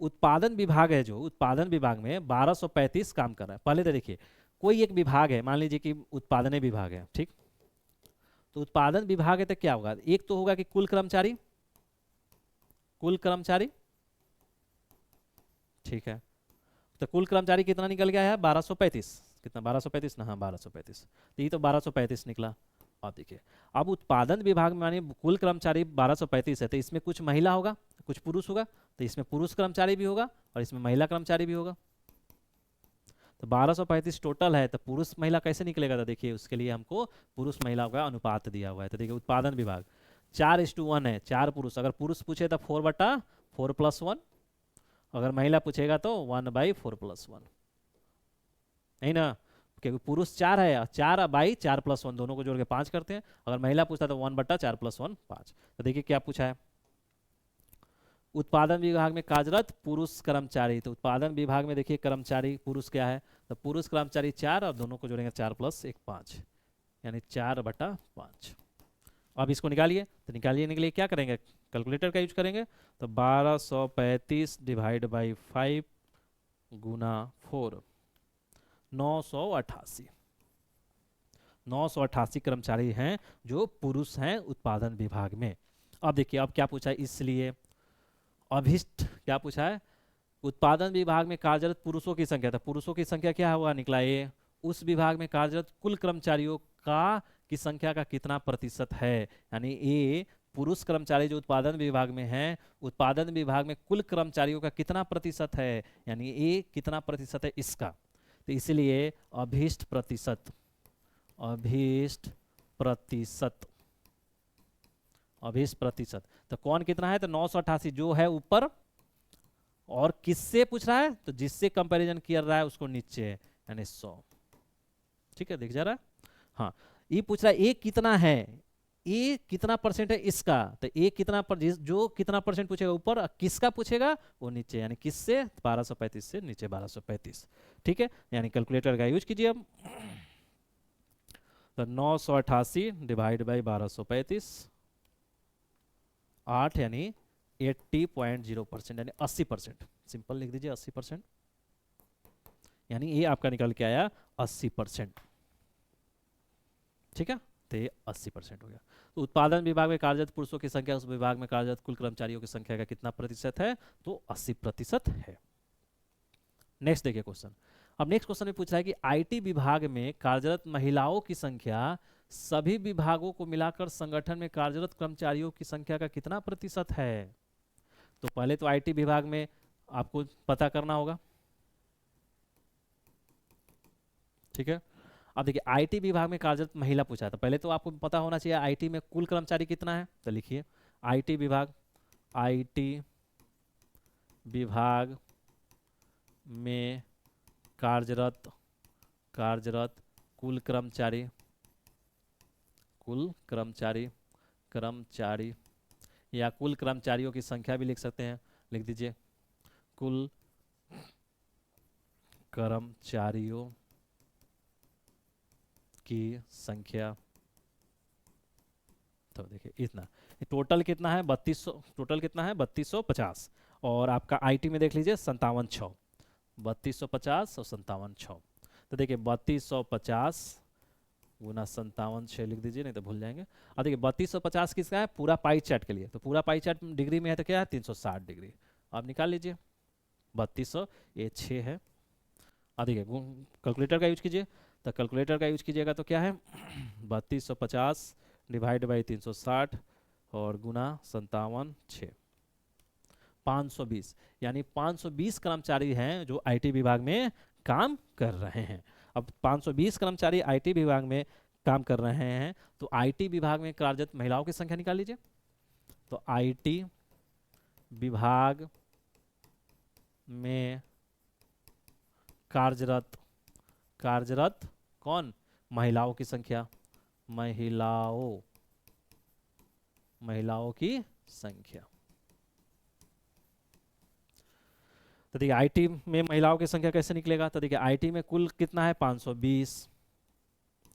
उत्पादन विभाग है जो उत्पादन विभाग में 1235 काम कर रहा है। पहले तो देखिए कोई एक विभाग है, मान लीजिए कि उत्पादन विभाग है, ठीक। तो उत्पादन विभाग है तो क्या होगा, एक तो होगा कि कुल कर्मचारी, ठीक है। तो कुल कर्मचारी कितना निकल गया है 1235, कितना 1235 ना, हाँ 1235, तो ये तो 1235 निकला। अब देखिए अब उत्पादन विभाग में माने कुल कर्मचारी 1235 है तो इसमें कुछ महिला होगा कुछ पुरुष होगा, तो इसमें पुरुष कर्मचारी भी होगा और इसमें महिला कर्मचारी भी होगा। तो 1235 टोटल है, तो पुरुष महिला कैसे निकलेगा? तो देखिए उसके लिए हमको पुरुष महिला का अनुपात दिया हुआ है। तो देखिए उत्पादन विभाग 4:1 है, 4 पुरुष। अगर पुरुष पूछे तो 4/4+1, अगर महिला पूछेगा तो 1/4+1, नहीं ना, क्योंकि पुरुष 4 है, 4/4+1 दोनों को जोड़ के 5 करते हैं। अगर महिला पूछता तो 1/4+1 5। तो देखिए क्या पूछा है, उत्पादन विभाग में कार्यरत पुरुष कर्मचारी। तो उत्पादन विभाग में देखिए कर्मचारी पुरुष क्या है, तो पुरुष कर्मचारी 4 और दोनों को जोड़ेंगे 4 + 1 5, यानी 4/5। अब इसको निकालिए, तो निकालने के लिए क्या करेंगे, कैलकुलेटर का यूज करेंगे। तो 1235 डिवाइड बाई 5 गुना 4, 988। 988 कर्मचारी हैं जो पुरुष हैं उत्पादन विभाग में। अब देखिए अब क्या पूछा है, इसलिए अभिष्ट क्या पूछा है, उत्पादन विभाग में कार्यरत पुरुषों की संख्या। तो पुरुषों की संख्या क्या हुआ, निकला ये, उस विभाग में कार्यरत कुल कर्मचारियों का की संख्या का कितना प्रतिशत है, यानी ये पुरुष कर्मचारी जो उत्पादन विभाग में हैं, उत्पादन विभाग में कुल कर्मचारियों का कितना प्रतिशत है, यानी ये कितना प्रतिशत है इसका। तो इसलिए अभिष्ट प्रतिशत, अभिष्ट प्रतिशत, अभिष्ट प्रतिशत। तो कौन कितना है, तो 988 जो है ऊपर, और किससे पूछ रहा है, तो जिससे कंपैरिजन किया रहा है उसको नीचे, यानी 100। ठीक है, दिख जा रहा है। हाँ, ये पूछ रहा है ए कितना है, ए कितना परसेंट है इसका। तो ए कितना पर, जो कितना परसेंट पूछेगा ऊपर, किसका पूछेगा वो नीचे, यानी किससे, 1235 से नीचे 1235। ठीक है, यानी कैलकुलेटर का यूज कीजिए अब। तो 988 डिवाइड बाई 1235, 8 यानी 80.0%, यानी 80%। सिंपल लिख दीजिए 80%, यानी ये आपका निकल के आया 80%। ठीक है, तो ये 80% हो गया। तो उत्पादन विभाग में कार्यरत पुरुषों की संख्या उस विभाग में कार्यरत कुल कर्मचारियों की संख्या का कितना प्रतिशत है, तो 80% है। नेक्स्ट देखिए क्वेश्चन। अब नेक्स्ट क्वेश्चन में पूछ रहा है कि आईटी विभाग में कार्यरत महिलाओं की संख्या सभी विभागों को मिलाकर संगठन में कार्यरत कर्मचारियों की संख्या का कितना प्रतिशत है। तो पहले तो आईटी विभाग में आपको पता करना होगा। ठीक है, अब देखिए आईटी विभाग में कार्यरत महिला पूछा है, तो पहले तो आपको पता होना चाहिए आईटी में कुल कर्मचारी कितना है। तो लिखिए आईटी विभाग, आईटी विभाग में कार्यरत कुल कर्मचारी, कुल कर्मचारी, कर्मचारी या कुल कर्मचारियों की संख्या भी लिख सकते हैं, लिख दीजिए कुल कर्मचारियों की संख्या। तो देखिए इतना, टोटल कितना है 3200, टोटल कितना है 3250, और आपका आईटी में देख लीजिए 57,600, 3250 और 57,600। तो देखिए 3250 गुना 57,600 लिख दीजिए, नहीं तो भूल जाएंगे। अब देखिए 3250 किसका है, पूरा पाई चार्ट के लिए। तो पूरा पाई चार्ट डिग्री में है तो क्या है 360 डिग्री। आप निकाल लीजिए 3200, ये 6 है। अब देखिए कैलकुलेटर का यूज कीजिए, तो कैलकुलेटर का यूज कीजिएगा तो क्या है 3250 डिवाइड बाई 360 और गुना 57,600, 520, यानी 520 कर्मचारी हैं जो आईटी विभाग में काम कर रहे हैं। अब 520 कर्मचारी आईटी विभाग में काम कर रहे हैं, तो आईटी विभाग में कार्यरत महिलाओं की संख्या निकाल लीजिए। तो आईटी विभाग में कार्यरत कौन, महिलाओं की संख्या, महिलाओं की संख्या। तो देखिए आईटी में महिलाओं की संख्या कैसे निकलेगा, तो देखिए आईटी में कुल कितना है 520।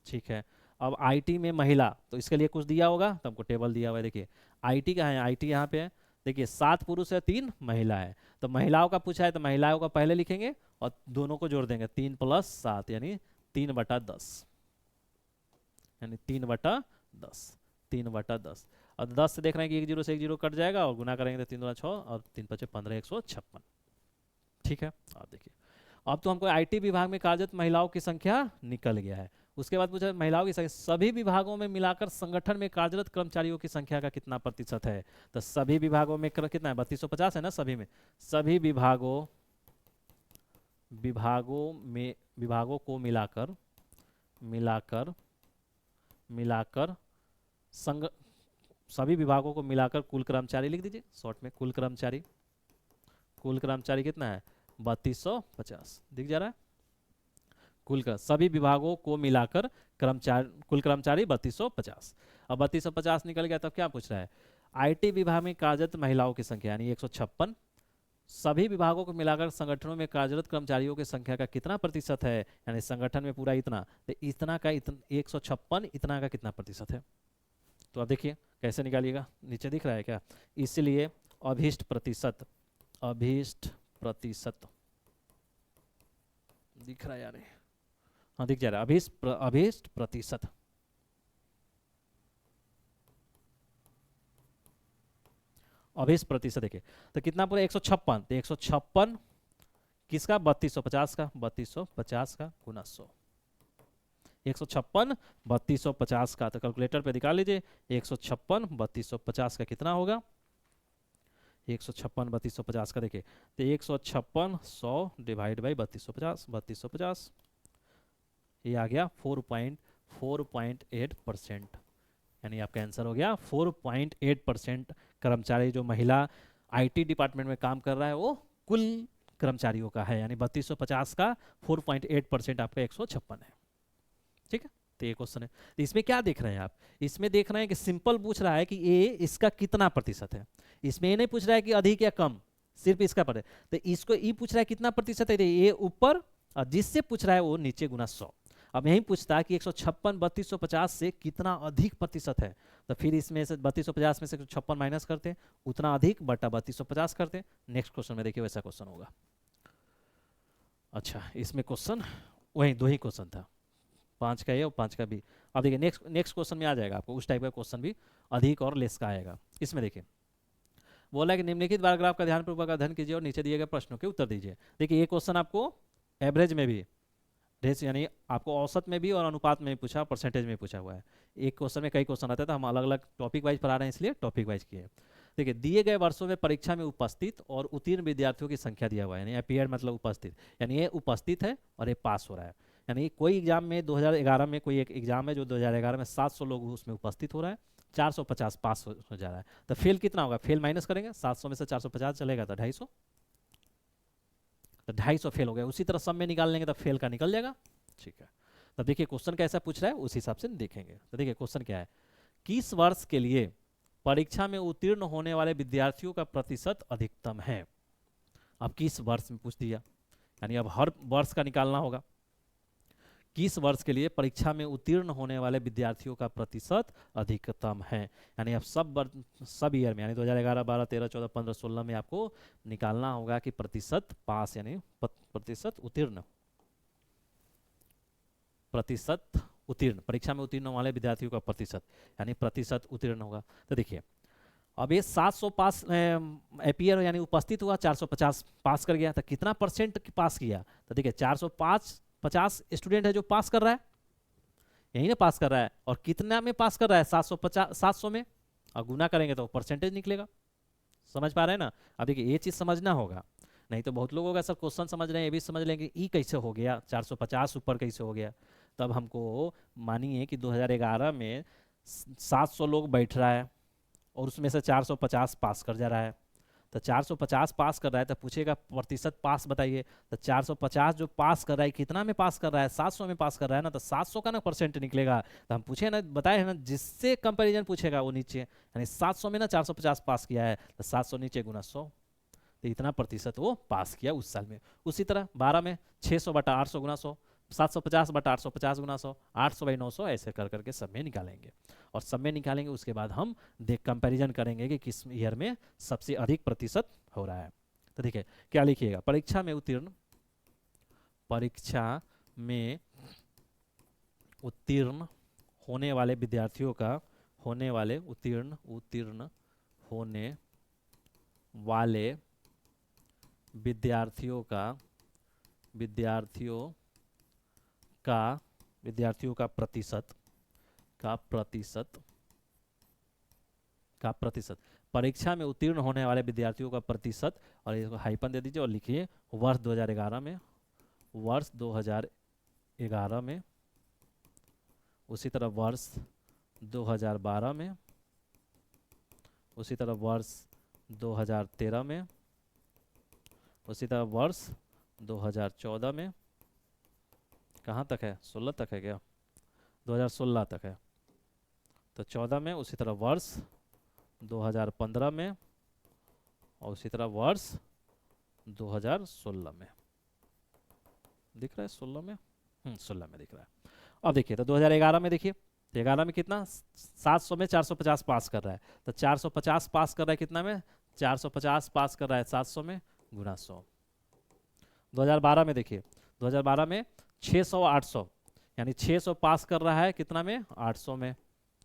ठीक है, अब आईटी में महिला, तो इसके लिए कुछ दिया होगा, तो हमको टेबल दिया हुआ है। देखिए आईटी का है, आईटी यहाँ पे है, देखिए 7 पुरुष है 3 महिला है। तो महिलाओं का पूछा है, तो महिलाओं का पहले लिखेंगे और दोनों को जोड़ देंगे, 3 + 7 यानी 3/10, यानी 3/10, 3/10। और 10 से देख रहे हैं कि 1 0 से 1 0 कट जाएगा, और गुना करेंगे तो 3 2 6 और 3 5 15, 156। ठीक है, आप देखिए अब तो हमको आईटी विभाग में कार्यरत महिलाओं की संख्या निकल गया है। उसके बाद पूछा महिलाओं की संख्या सभी विभागों में मिलाकर संगठन में कार्यरत कर्मचारियों की संख्या का कितना प्रतिशत है। तो सभी विभागों में कितना है, 3250 है ना सभी में। सभी विभागों में विभागों को मिलाकर मिलाकर मिलाकर संग सभी विभागों को मिलाकर कुल कर्मचारी लिख दीजिए शॉर्ट में। कुल कर्मचारी कितना है, 3250 दिख जा रहा है। सभी विभागों को मिलाकर कुल कर्मचारी 3250। अब 3250 निकल गया, तब क्या पूछ रहा है, आईटी विभाग में कार्यरत महिलाओं की संख्या यानी 156 सभी विभागों को मिलाकर संगठनों में कार्यरत कर्मचारियों की संख्या का कितना प्रतिशत है, यानी संगठन में पूरा इतना, तो इतना का 156 इतना का कितना प्रतिशत है। तो अब देखिए कैसे निकालिएगा, नीचे दिख रहा है क्या, इसलिए अभीष्ट प्रतिशत दिख रहा है यार, हाँ दिख जा रहा है, अभीष्ट प्रतिशत देखिए तो कितना पूरा 156, तो 156 किसका, 3250 का, 3250 का गुना 100, 156 3250 का, तो कैलकुलेटर पे निकाल लीजिए 156 3250 का कितना होगा, 156 3250 का देखिए तो 156 100 डिवाइड बाई 3250 ये आ गया 4.8%, यानी आपका आंसर हो गया 4.8% कर्मचारी जो महिला आईटी डिपार्टमेंट में काम कर रहा है वो कुल कर्मचारियों का है, यानी 3250 का 4.8% आपका 156 है। ठीक है, तो ये क्वेश्चन है। तो इसमें क्या देख रहे हैं आप, इसमें देख रहे हैं कि सिंपल पूछ रहा है कि ए इसका कितना प्रतिशत है, इसमें ये नहीं पूछ रहा है कि अधिक या कम, सिर्फ इसका पर है। तो इसको ई पूछ रहा है कितना प्रतिशत है, ये ऊपर, और जिससे पूछ रहा है वो नीचे गुना 100। अब यही पूछता है कि 156 3250 से कितना अधिक प्रतिशत है, तो फिर इसमें से 3250 में से 156 माइनस करते हैं, उतना अधिक बटा 3250 करते हैं। नेक्स्ट क्वेश्चन में देखिए वैसा क्वेश्चन होगा। अच्छा इसमें क्वेश्चन वही दो ही क्वेश्चन था, 5 का ये और 5 का भी। अब देखिए नेक्स्ट क्वेश्चन में आ जाएगा आपको उस टाइप का क्वेश्चन भी, अधिक और लेस का आएगा। इसमें देखिए बोला है कि निम्नलिखित बार ग्राफ का ध्यानपूर्वक अध्ययन कीजिए और नीचे दिए गए प्रश्नों के उत्तर दीजिए। देखिए ये क्वेश्चन आपको एवरेज में भी, यानी आपको औसत में भी और अनुपात में भी पूछा, परसेंटेज में पूछा हुआ है। एक क्वेश्चन में कई क्वेश्चन आते हैं, तो हम अलग अलग टॉपिक वाइज पढ़ा रहे हैं इसलिए टॉपिक वाइज किए। देखिए दिए गए वर्षों में परीक्षा में उपस्थित और उत्तीर्ण विद्यार्थियों की संख्या दिया हुआ है, यानी अपीयर मतलब उपस्थित, यानी ये उपस्थित है और ये पास हो रहा है। यानी कोई एग्जाम में 2011 में कोई एक एग्जाम है जो 2011 में 700 लोग उसमें उपस्थित हो रहा है, 450 पास हो जा रहा है, तो फेल कितना होगा, फेल माइनस करेंगे 700 में से 450 चलेगा तो 250, तो 250 फेल हो गया। उसी तरह सब में निकाल लेंगे तो फेल का निकल जाएगा। ठीक है, तो देखिए क्वेश्चन कैसा पूछ रहा है उस हिसाब से देखेंगे। तो देखिए क्वेश्चन क्या है, किस वर्ष के लिए परीक्षा में उत्तीर्ण होने वाले विद्यार्थियों का प्रतिशत अधिकतम है। अब किस वर्ष में पूछ दिया, यानी अब हर वर्ष का निकालना होगा। किस वर्ष के लिए परीक्षा में उत्तीर्ण होने वाले विद्यार्थियों का प्रतिशत अधिकतम है, यानी अब सब ईयर में, यानी 2011 12 13 14 15 16 में आपको निकालना होगा कि प्रतिशत पास यानी प्रतिशत उत्तीर्ण परीक्षा में उत्तीर्ण वाले विद्यार्थियों का प्रतिशत, यानी प्रतिशत उत्तीर्ण होगा। तो देखिए अब ये 700 पास अपीयर यानी उपस्थित हुआ, 450 पास कर गया, तो कितना परसेंट पास किया, तो देखिए 450 स्टूडेंट है जो पास कर रहा है, यही ना पास कर रहा है, और कितना में पास कर रहा है, 700 में, और गुना करेंगे तो परसेंटेज निकलेगा। समझ पा रहे हैं ना। अब देखिए ये चीज समझना होगा, नहीं तो बहुत लोगों का सब क्वेश्चन समझ रहे हैं, ये भी समझ लेंगे ई कैसे हो गया, 450 ऊपर कैसे हो गया। तब हमको मानिए कि 2011 में 700 लोग बैठ रहा है और उसमें से 450 पास कर जा रहा है, तो 450 पास कर रहा है तो पूछेगा प्रतिशत पास बताइए, तो 450 जो पास कर रहा है कितना में पास कर रहा है, 700 में पास कर रहा है ना, तो 700 का ना परसेंट निकलेगा। तो हम पूछे ना, बताए है ना, जिससे कंपैरिजन पूछेगा वो नीचे, यानी 700 में ना 450 पास किया है तो 700 नीचे गुना 100, तो इतना प्रतिशत वो पास किया उस साल में। उसी तरह 12 में 600 बटा 800 गुना 100, 750 बटा 850 गुना 100, 800 बाई 900, ऐसे कर करके सब में निकालेंगे, और सब में निकालेंगे उसके बाद हम कंपैरिजन करेंगे कि किस ईयर में सबसे अधिक प्रतिशत हो रहा है। तो देखिए क्या लिखिएगा, परीक्षा में उत्तीर्ण होने वाले विद्यार्थियों का उत्तीर्ण होने वाले विद्यार्थियों का विद्यार्थियों का प्रतिशत का प्रतिशत का प्रतिशत, परीक्षा में उत्तीर्ण होने वाले विद्यार्थियों का प्रतिशत, और इसको हाइपन दे दीजिए और लिखिए वर्ष 2011 में, वर्ष 2011 में, उसी तरह वर्ष 2012 में, उसी तरह वर्ष 2013 में, उसी तरह वर्ष 2014 में, कहाँ तक है, 16 तक है क्या, 2016 तक है, तो 14 में, उसी तरह वर्ष 2015 में, और उसी तरह वर्ष 2016 में। दिख रहा है 16 में, 16 में दिख रहा है। अब देखिए तो 2011 में देखिए, तो 11 में कितना, 700 में 450 पास कर रहा है, तो 450 पास कर रहा है कितना में, 450 पास कर रहा है 700 में, गुना 100। 2012 में देखिए, 2012 में 600 800, यानी 600 पास कर रहा है कितना में, 800 में,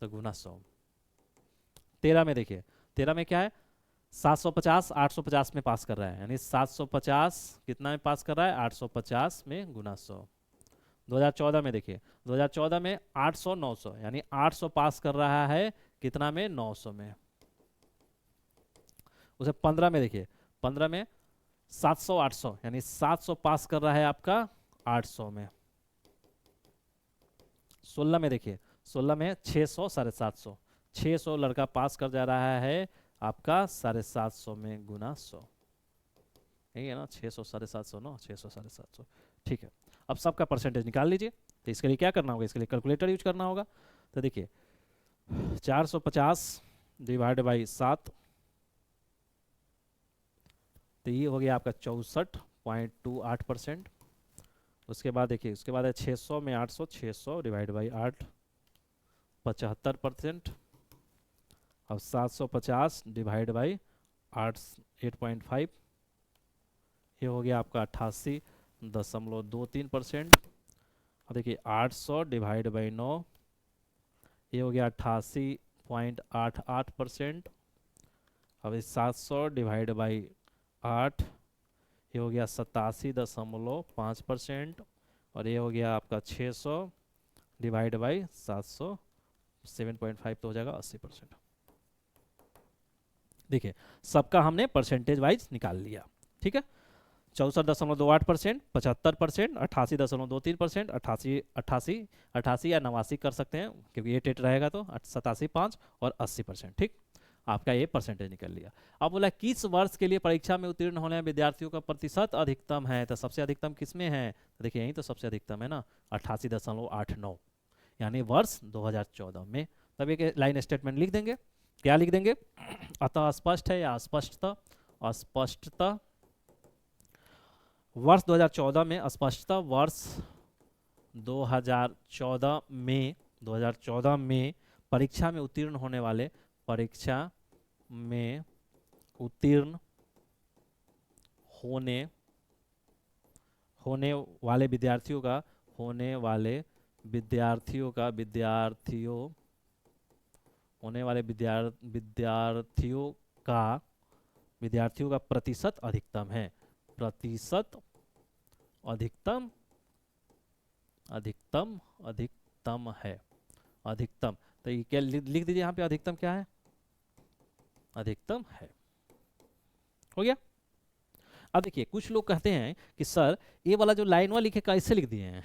तो गुना 100। 13 में देखिए, 13 में क्या है, 750 850 में पास कर रहा है, यानी 750 कितना में पास कर रहा है, 850 में, गुना 100। 2014 में देखिए, 2014 में 800 900, यानी 800 पास कर रहा है कितना में, 900 में। उसे 15 में देखिए, 15 में 700 800, यानी 700 पास कर रहा है आपका 800 में। 16 में देखिए, 16 में 600 750, 600 लड़का पास कर जा रहा है आपका 750 में, गुना 100। यही है ना, 600 750 ना, 600 750, ठीक है। अब सबका परसेंटेज निकाल लीजिए, तो इसके लिए क्या करना होगा, इसके लिए कैलकुलेटर यूज करना होगा। तो देखिए 450 डिवाइड बाई 7, तो ये हो गया आपका 64.28%। उसके बाद देखिए, उसके बाद है 600 में 800, 600 डिवाइड बाई 8 75%। अब 750 डिवाइड बाई 8.5, ये हो गया आपका 88.23%। अब देखिए 800 डिवाइड बाई 9, ये हो गया 88.88%। अब 700 डिवाइड बाई 8, ये हो गया 87.5%। और ये हो गया आपका 600 डिवाइड बाई 700, 7.5 तो हो जाएगा 80%। देखिए सबका हमने परसेंटेज वाइज निकाल लिया, ठीक है। 64.28%, 75%, 88.23%, 88 या 89 कर सकते हैं क्योंकि ये टेट रहेगा, तो 87.5 और 80%, ठीक। आपका ये परसेंटेज निकल लिया। अब बोला किस वर्ष के लिए परीक्षा में उत्तीर्ण होने वाले विद्यार्थियों का प्रतिशत अधिकतम है, तो सबसे अधिकतम किस में है, तो देखिए यही तो सबसे अधिकतम है ना, 88.89, यानी वर्ष 2014 में। तब एक लाइन स्टेटमेंट लिख देंगे, क्या लिख देंगे, अतः स्पष्ट है या अस्पष्टता, अस्पष्टता वर्ष 2014 में, अस्पष्टता वर्ष 2014 में परीक्षा में उत्तीर्ण होने वाले, परीक्षा में उत्तीर्ण होने वाले विद्यार्थियों का, होने वाले विद्यार्थियों का, विद्यार्थियों का प्रतिशत अधिकतम है, प्रतिशत अधिकतम है, अधिकतम। तो ये क्या लिख दीजिए यहाँ पे, अधिकतम क्या है, अधिकतम है, हो गया। अब देखिए कुछ लोग कहते हैं कि सर ये वाला जो लाइन वाला लिखे कैसे लिख दिए हैं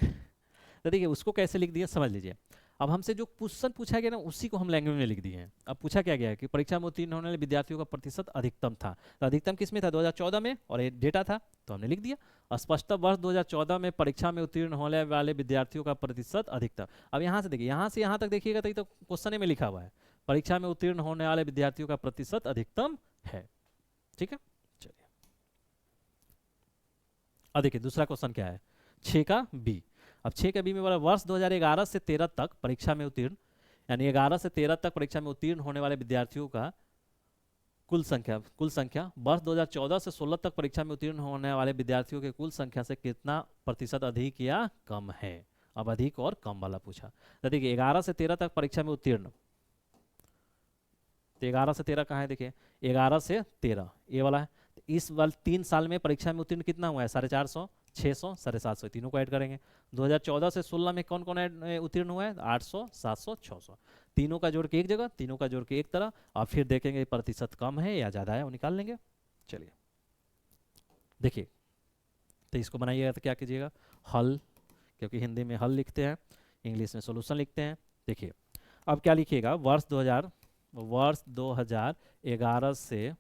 तो देखिए उसको कैसे लिख दिए समझ लीजिए। अब हमसे जो क्वेश्चन पूछा गया ना उसी को हम लैंग्वेज में लिख दिए हैं। अब पूछा क्या गया है कि परीक्षा में उत्तीर्ण होने वाले विद्यार्थियों का प्रतिशत अधिकतम था, तो अधिकतम किस में था, 2014 में, और ये डेटा था तो हमने लिख दिया। स्पष्ट वर्ष 2014 में परीक्षा में उत्तीर्ण होने वाले विद्यार्थियों का प्रतिशत अधिकतम। अब यहाँ से देखिए, यहाँ से यहाँ तक देखिएगा तो क्वेश्चन में लिखा हुआ है परीक्षा में उत्तीर्ण होने वाले विद्यार्थियों का प्रतिशत अधिकतम है, ठीक है। चलिए अब देखिए दूसरा क्वेश्चन क्या है, 6 का बी। अब 6 का बी में बोला वर्ष 2011 से 13 तक परीक्षा में उत्तीर्ण, यानी 11 से 13 तक परीक्षा में उत्तीर्ण होने वाले विद्यार्थियों का कुल संख्या वर्ष 2014 से 16 तक परीक्षा में उत्तीर्ण होने वाले विद्यार्थियों के कुल संख्या से कितना प्रतिशत अधिक या कम है। अब अधिक और कम वाला पूछा, तो देखिए 11 से 13 तक परीक्षा में उत्तीर्ण, तो 11 से 13 कहाँ है, देखिए 11 से 13 ये वाला है। इस वाले 3 साल में परीक्षा में उत्तीर्ण कितना हुआ है, 450, 600, 750, तीनों को ऐड करेंगे। 2014 से 16 में कौन कौन उत्तीर्ण हुआ है? 800, 700, 600, तीनों का जोड़ के एक जगह, तीनों का जोड़ के एक तरह, और फिर देखेंगे प्रतिशत कम है या ज़्यादा है, वो निकाल लेंगे। चलिए देखिए, तो इसको बनाइएगा तो क्या कीजिएगा? हल, क्योंकि हिंदी में हल लिखते हैं, इंग्लिश में सॉल्यूशन लिखते हैं। देखिए अब क्या लिखिएगा? वर्ष 2011 से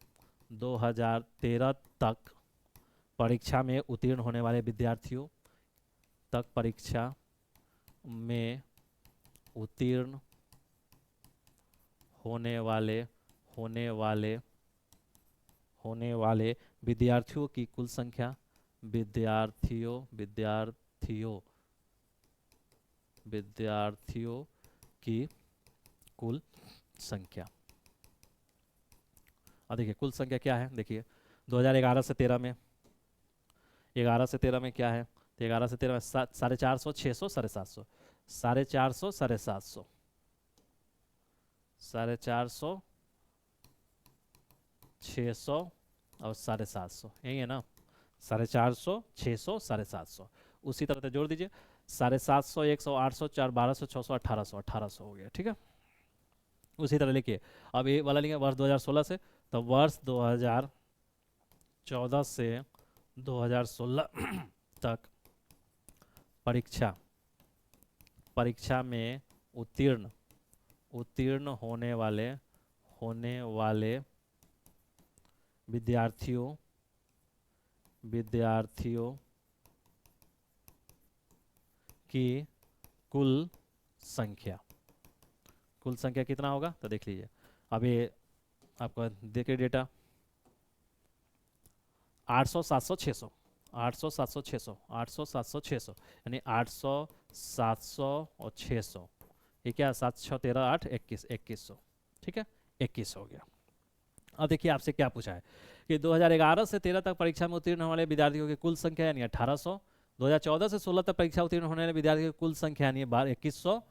2013 तक परीक्षा में उत्तीर्ण होने वाले विद्यार्थियों तक, परीक्षा में उत्तीर्ण होने वाले विद्यार्थियों की कुल संख्या, विद्यार्थियों की कुल संख्या। अब देखिए कुल संख्या क्या है? देखिए 2011 से 13 में, 11 से 13 में क्या है? तो 11 से 13 में 450, 600, 750, 450, 750, 450, 600 और 750, यही है ना? 450, 600, 750, उसी तरह से जोड़ दीजिए। 750, 100, 800, 4, 1200, 600, 1800, 1800 हो गया। ठीक है, उसी तरह लिखिए। अब ये वाला लिखिए वर्ष 2016 से, तो वर्ष 2014 से 2016 तक परीक्षा में उत्तीर्ण होने वाले विद्यार्थियों की कुल संख्या कितना होगा? तो देख लीजिए, अब ये आपको देखिए डेटा 800, 700, 600, 800, 700, 600, 800, 700, 600, यानी 800, 700 और 600, ये क्या? 7, 6, 13, 8, 21, 2100। ठीक है, 2100 हो गया। अब देखिए आपसे क्या पूछा है कि 2011 से 13 तक परीक्षा में उत्तीर्ण होने वाले विद्यार्थियों की कुल संख्या यानी 1800, 2014 से 16 तक परीक्षा उत्तीर्ण होने वाले विद्यार्थियों की कुल संख्या यानी 2100।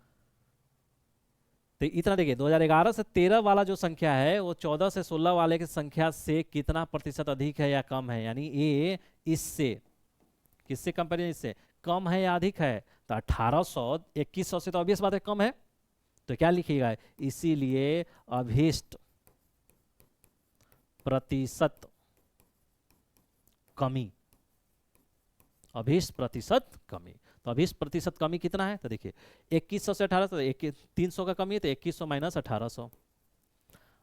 तो इतना देखिए, 2011 से 13 वाला जो संख्या है वो 14 से 16 वाले की संख्या से कितना प्रतिशत अधिक है या कम है, यानी ये इससे किससे कंपेरिजन, इससे कम है या अधिक है? तो 1800 2100 से तो ऑब्वियस बात है कम है, तो क्या लिखिएगा? इसीलिए अभीष्ट प्रतिशत कमी, अभीष्ट प्रतिशत कमी। तो अभीष्ट प्रतिशत कमी कितना है? तो देखिए 2100 से 1800, 300 का कमी है, तो 2100 माइनस 1800।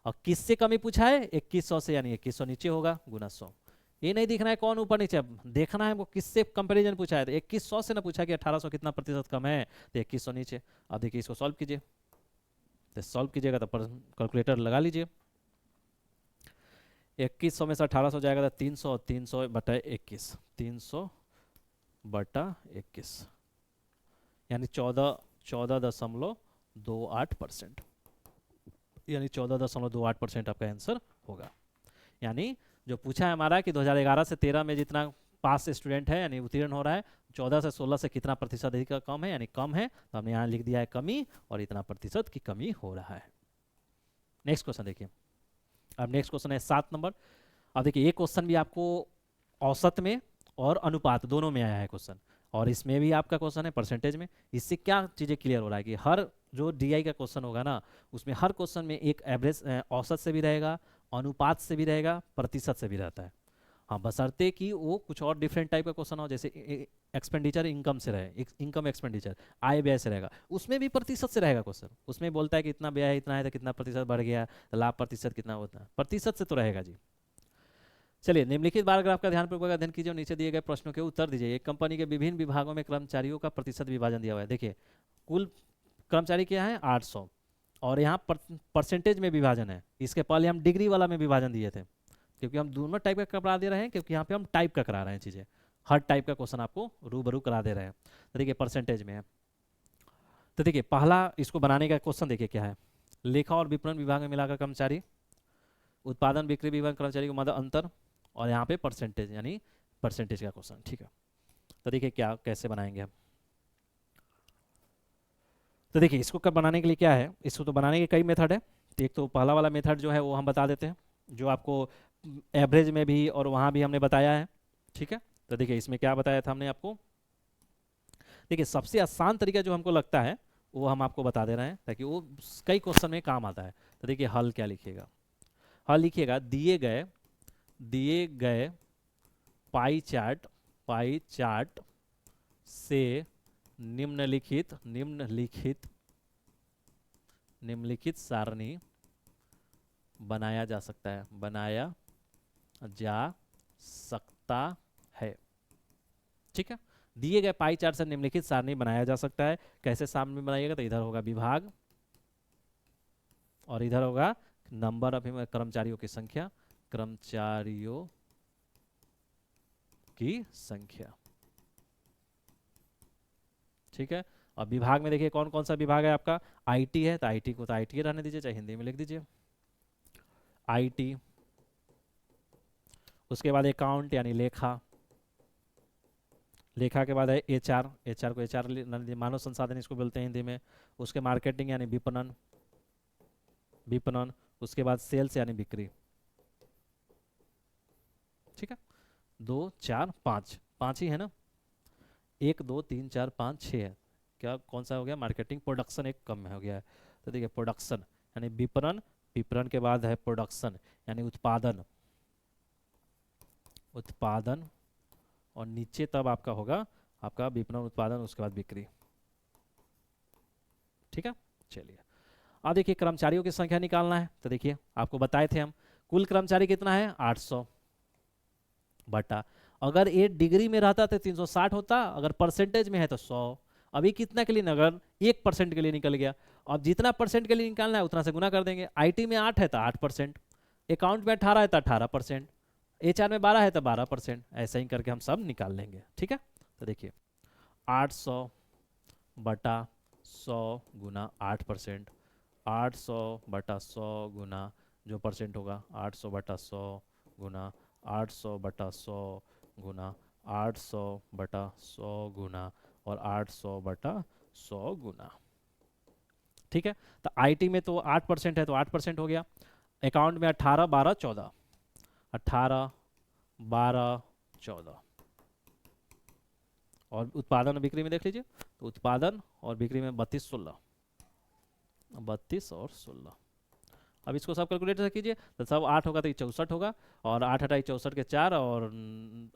और किससे कमी पूछा है? 2100 से, यानी 2100 नीचे होगा गुना 100। ये नहीं दिखना है कौन ऊपर नीचे, देखना है वो किससे कंपैरिजन पूछा है। तो 2100 से ना पूछा कि 1800 कितना प्रतिशत कम है, तो 2100 नीचे। अब देखिए इसको सॉल्व कीजिए, तो सॉल्व कीजिएगा तो कैलकुलेटर लगा लीजिए। 2100 में से 1800 जाएगा तो 300, 300 बटा 21, 300 बटा 21, यानी 14.28%, यानी 14.28% आपका आंसर होगा। यानी जो पूछा है हमारा कि 2011 से 13 में जितना पास स्टूडेंट है यानी उत्तीर्ण हो रहा है, 14 से 16 से कितना प्रतिशत अधिक कम है, यानी कम है, तो हमने यहाँ लिख दिया है कमी, और इतना प्रतिशत की कमी हो रहा है। नेक्स्ट क्वेश्चन देखिए। अब नेक्स्ट क्वेश्चन है 7 नंबर। अब देखिए ये क्वेश्चन भी आपको औसत में और अनुपात दोनों में आया है क्वेश्चन, और इसमें भी आपका क्वेश्चन है परसेंटेज में। इससे क्या चीज़ें क्लियर हो रहा है कि हर जो डीआई का क्वेश्चन होगा ना, उसमें हर क्वेश्चन में एक एवरेज औसत से भी रहेगा, अनुपात से भी रहेगा, प्रतिशत से भी रहता है। हाँ, बशर्ते कि वो कुछ और डिफरेंट टाइप का क्वेश्चन हो, जैसे एक्सपेंडिचर इनकम से रहे, इनकम एक्सपेंडिचर आय व्यय से रहेगा, उसमें भी प्रतिशत से रहेगा क्वेश्चन। उसमें बोलता है कि इतना व्यय है, इतना है, तो कितना प्रतिशत बढ़ गया, तो लाभ प्रतिशत कितना होता है, प्रतिशत से तो रहेगा जी। चलिए निम्नलिखित बार अगर आपका ध्यानपूर्वक अध्ययन कीजिए और नीचे दिए गए प्रश्नों के उत्तर दीजिए। एक कंपनी के विभिन्न विभागों में कर्मचारियों का प्रतिशत विभाजन दिया हुआ है। देखिए कुल कर्मचारी क्या है? 800, और यहाँ परसेंटेज में विभाजन है। इसके पहले हम डिग्री वाला में विभाजन दिए थे, क्योंकि हम दोनों टाइप का करा दे रहे हैं, क्योंकि यहाँ पे हम टाइप का करा रहे हैं चीज़ें, हर टाइप का क्वेश्चन आपको रूबरू करा दे रहे हैं। तो देखिए परसेंटेज में है, तो देखिए पहला इसको बनाने का क्वेश्चन देखिए क्या है। लेखा और विपणन विभाग में मिलाकर कर्मचारी, उत्पादन बिक्री विभाग कर्मचारी को मध्य अंतर, और यहाँ पे परसेंटेज, यानी परसेंटेज का क्वेश्चन। ठीक है, तो देखिए क्या कैसे बनाएंगे हम। तो देखिए इसको कब बनाने के लिए क्या है, इसको तो बनाने के कई मेथड है। एक तो पहला वाला मेथड जो है वो हम बता देते हैं, जो आपको एवरेज में भी और वहाँ भी हमने बताया है। ठीक है, तो देखिए इसमें क्या बताया था हमने आपको। देखिए सबसे आसान तरीका जो हमको लगता है वो हम आपको बता दे रहे हैं ताकि वो कई क्वेश्चन में काम आता है। तो देखिए हल क्या लिखिएगा, हल लिखिएगा दिए गए पाई चार्ट से निम्नलिखित सारणी बनाया जा सकता है। ठीक है, दिए गए पाई चार्ट से निम्नलिखित सारणी बनाया जा सकता है। कैसे सारणी बनाइएगा, तो इधर होगा विभाग और इधर होगा नंबर ऑफ कर्मचारियों की संख्या। ठीक है, अब विभाग में देखिए कौन कौन सा विभाग है आपका। आईटी है तो आईटी को तो आईटी रहने दीजिए, चाहे हिंदी में लिख दीजिए आईटी। उसके बाद अकाउंट यानी लेखा के बाद है एचआर को एचआर मानव संसाधन इसको बोलते हैं हिंदी में। उसके मार्केटिंग यानी विपणन। उसके बाद सेल्स यानी बिक्री। ठीक है, 2 4 5 5 ही है ना, 1 2 3 4 5 6 है। क्या कौन सा हो गया, मार्केटिंग। प्रोडक्शन एक कम में हो गया है, तो देखिए प्रोडक्शन यानी विपणन के बाद है प्रोडक्शन यानी उत्पादन और नीचे तब आपका होगा आपका विपणन उत्पादन, उसके बाद बिक्री। ठीक है, चलिए अब देखिए कर्मचारियों की संख्या निकालना है। तो देखिए आपको बताए थे हम, कुल कर्मचारी कितना है 800 बटा, अगर ये डिग्री में रहता तो 360 होता, अगर परसेंटेज में है तो 100। अभी कितना के लिए, नगर 1% के लिए निकल गया। अब जितना परसेंट के लिए निकालना है उतना से गुना कर देंगे। आईटी में 8 है तो 8%, अकाउंट में 18 है तो 18%, एचआर में 12 है तो 12%, ऐसा ही करके हम सब निकाल लेंगे। ठीक है, तो देखिए 800 बटा 100 गुना 8%, 800 बटा 100 गुना जो परसेंट होगा 800 बटा 100 गुना 800 बटा 100 गुना 800 बटा 100 गुना और 800 बटा 100 गुना। ठीक है, तो आईटी में तो 8% है तो 8% हो गया। अकाउंट में 18 12 14, 18 12 14 और उत्पादन और बिक्री में देख लीजिए, तो उत्पादन और बिक्री में 32 16, 32 और 16। अब इसको सब कैलकुलेट से कीजिए तो सब 8 होगा तो 64 होगा, और 8 हटाई 64 के 4 और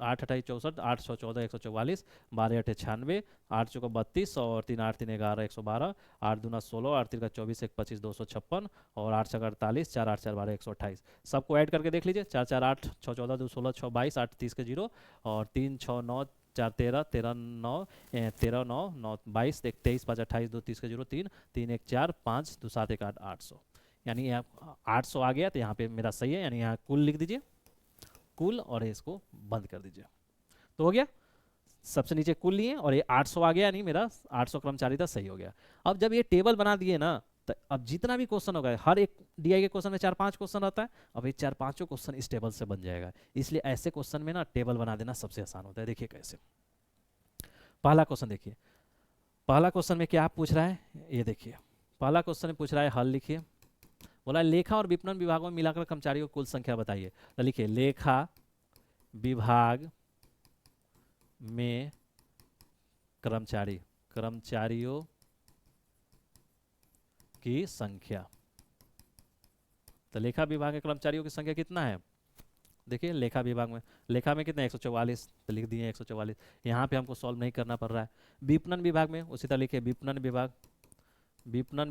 8 हटाई 64, 814 144, 12 8 96, 8 चौको 32 और 3 8 3 11 112, 8 दूना 16, 8 3 का 24 1 25 256 और 8 6 48, 4 8 4 12 128। सबको ऐड करके देख लीजिए, 4 4 8 6 14 2 16 6 22 8 30 के 0 और 3 6 9 4 13 13 9 13 9 9 22 1 23 5 28 2 30 के 0 3 3 1 4 5 2 7 1 8 800, यानी यहाँ 800 आ गया तो यहाँ पे मेरा सही है, यानी यहाँ कुल लिख दीजिए कुल और इसको बंद कर दीजिए, तो हो गया। सबसे नीचे कुल लिए और ये 800 आ गया, यानी मेरा 800 कर्मचारी था, सही हो गया। अब जब ये टेबल बना दिए ना, तो अब जितना भी क्वेश्चन होगा, हर एक डीआई के क्वेश्चन में 4-5 क्वेश्चन आता है, अब ये 4-5 क्वेश्चन इस टेबल से बन जाएगा। इसलिए ऐसे क्वेश्चन में ना टेबल बना देना सबसे आसान होता है। देखिए कैसे, पहला क्वेश्चन देखिए, पहला क्वेश्चन में क्या पूछ रहा है, ये देखिए पहला क्वेश्चन में पूछ रहा है हल लिखिए। बोला लेखा और विपणन विभागों में मिलाकर कर्मचारियों की कुल संख्या बताइए। तो लिखिए लेखा विभाग में कर्मचारियों की संख्या। तो लेखा विभाग के कर्मचारियों की संख्या कितना है, देखिए लेखा विभाग में, लेखा में कितना 144, तो लिख दिए 144। यहाँ पे हमको सॉल्व नहीं करना पड़ रहा है। विपणन विभाग में उसी तरह लिखिए विपणन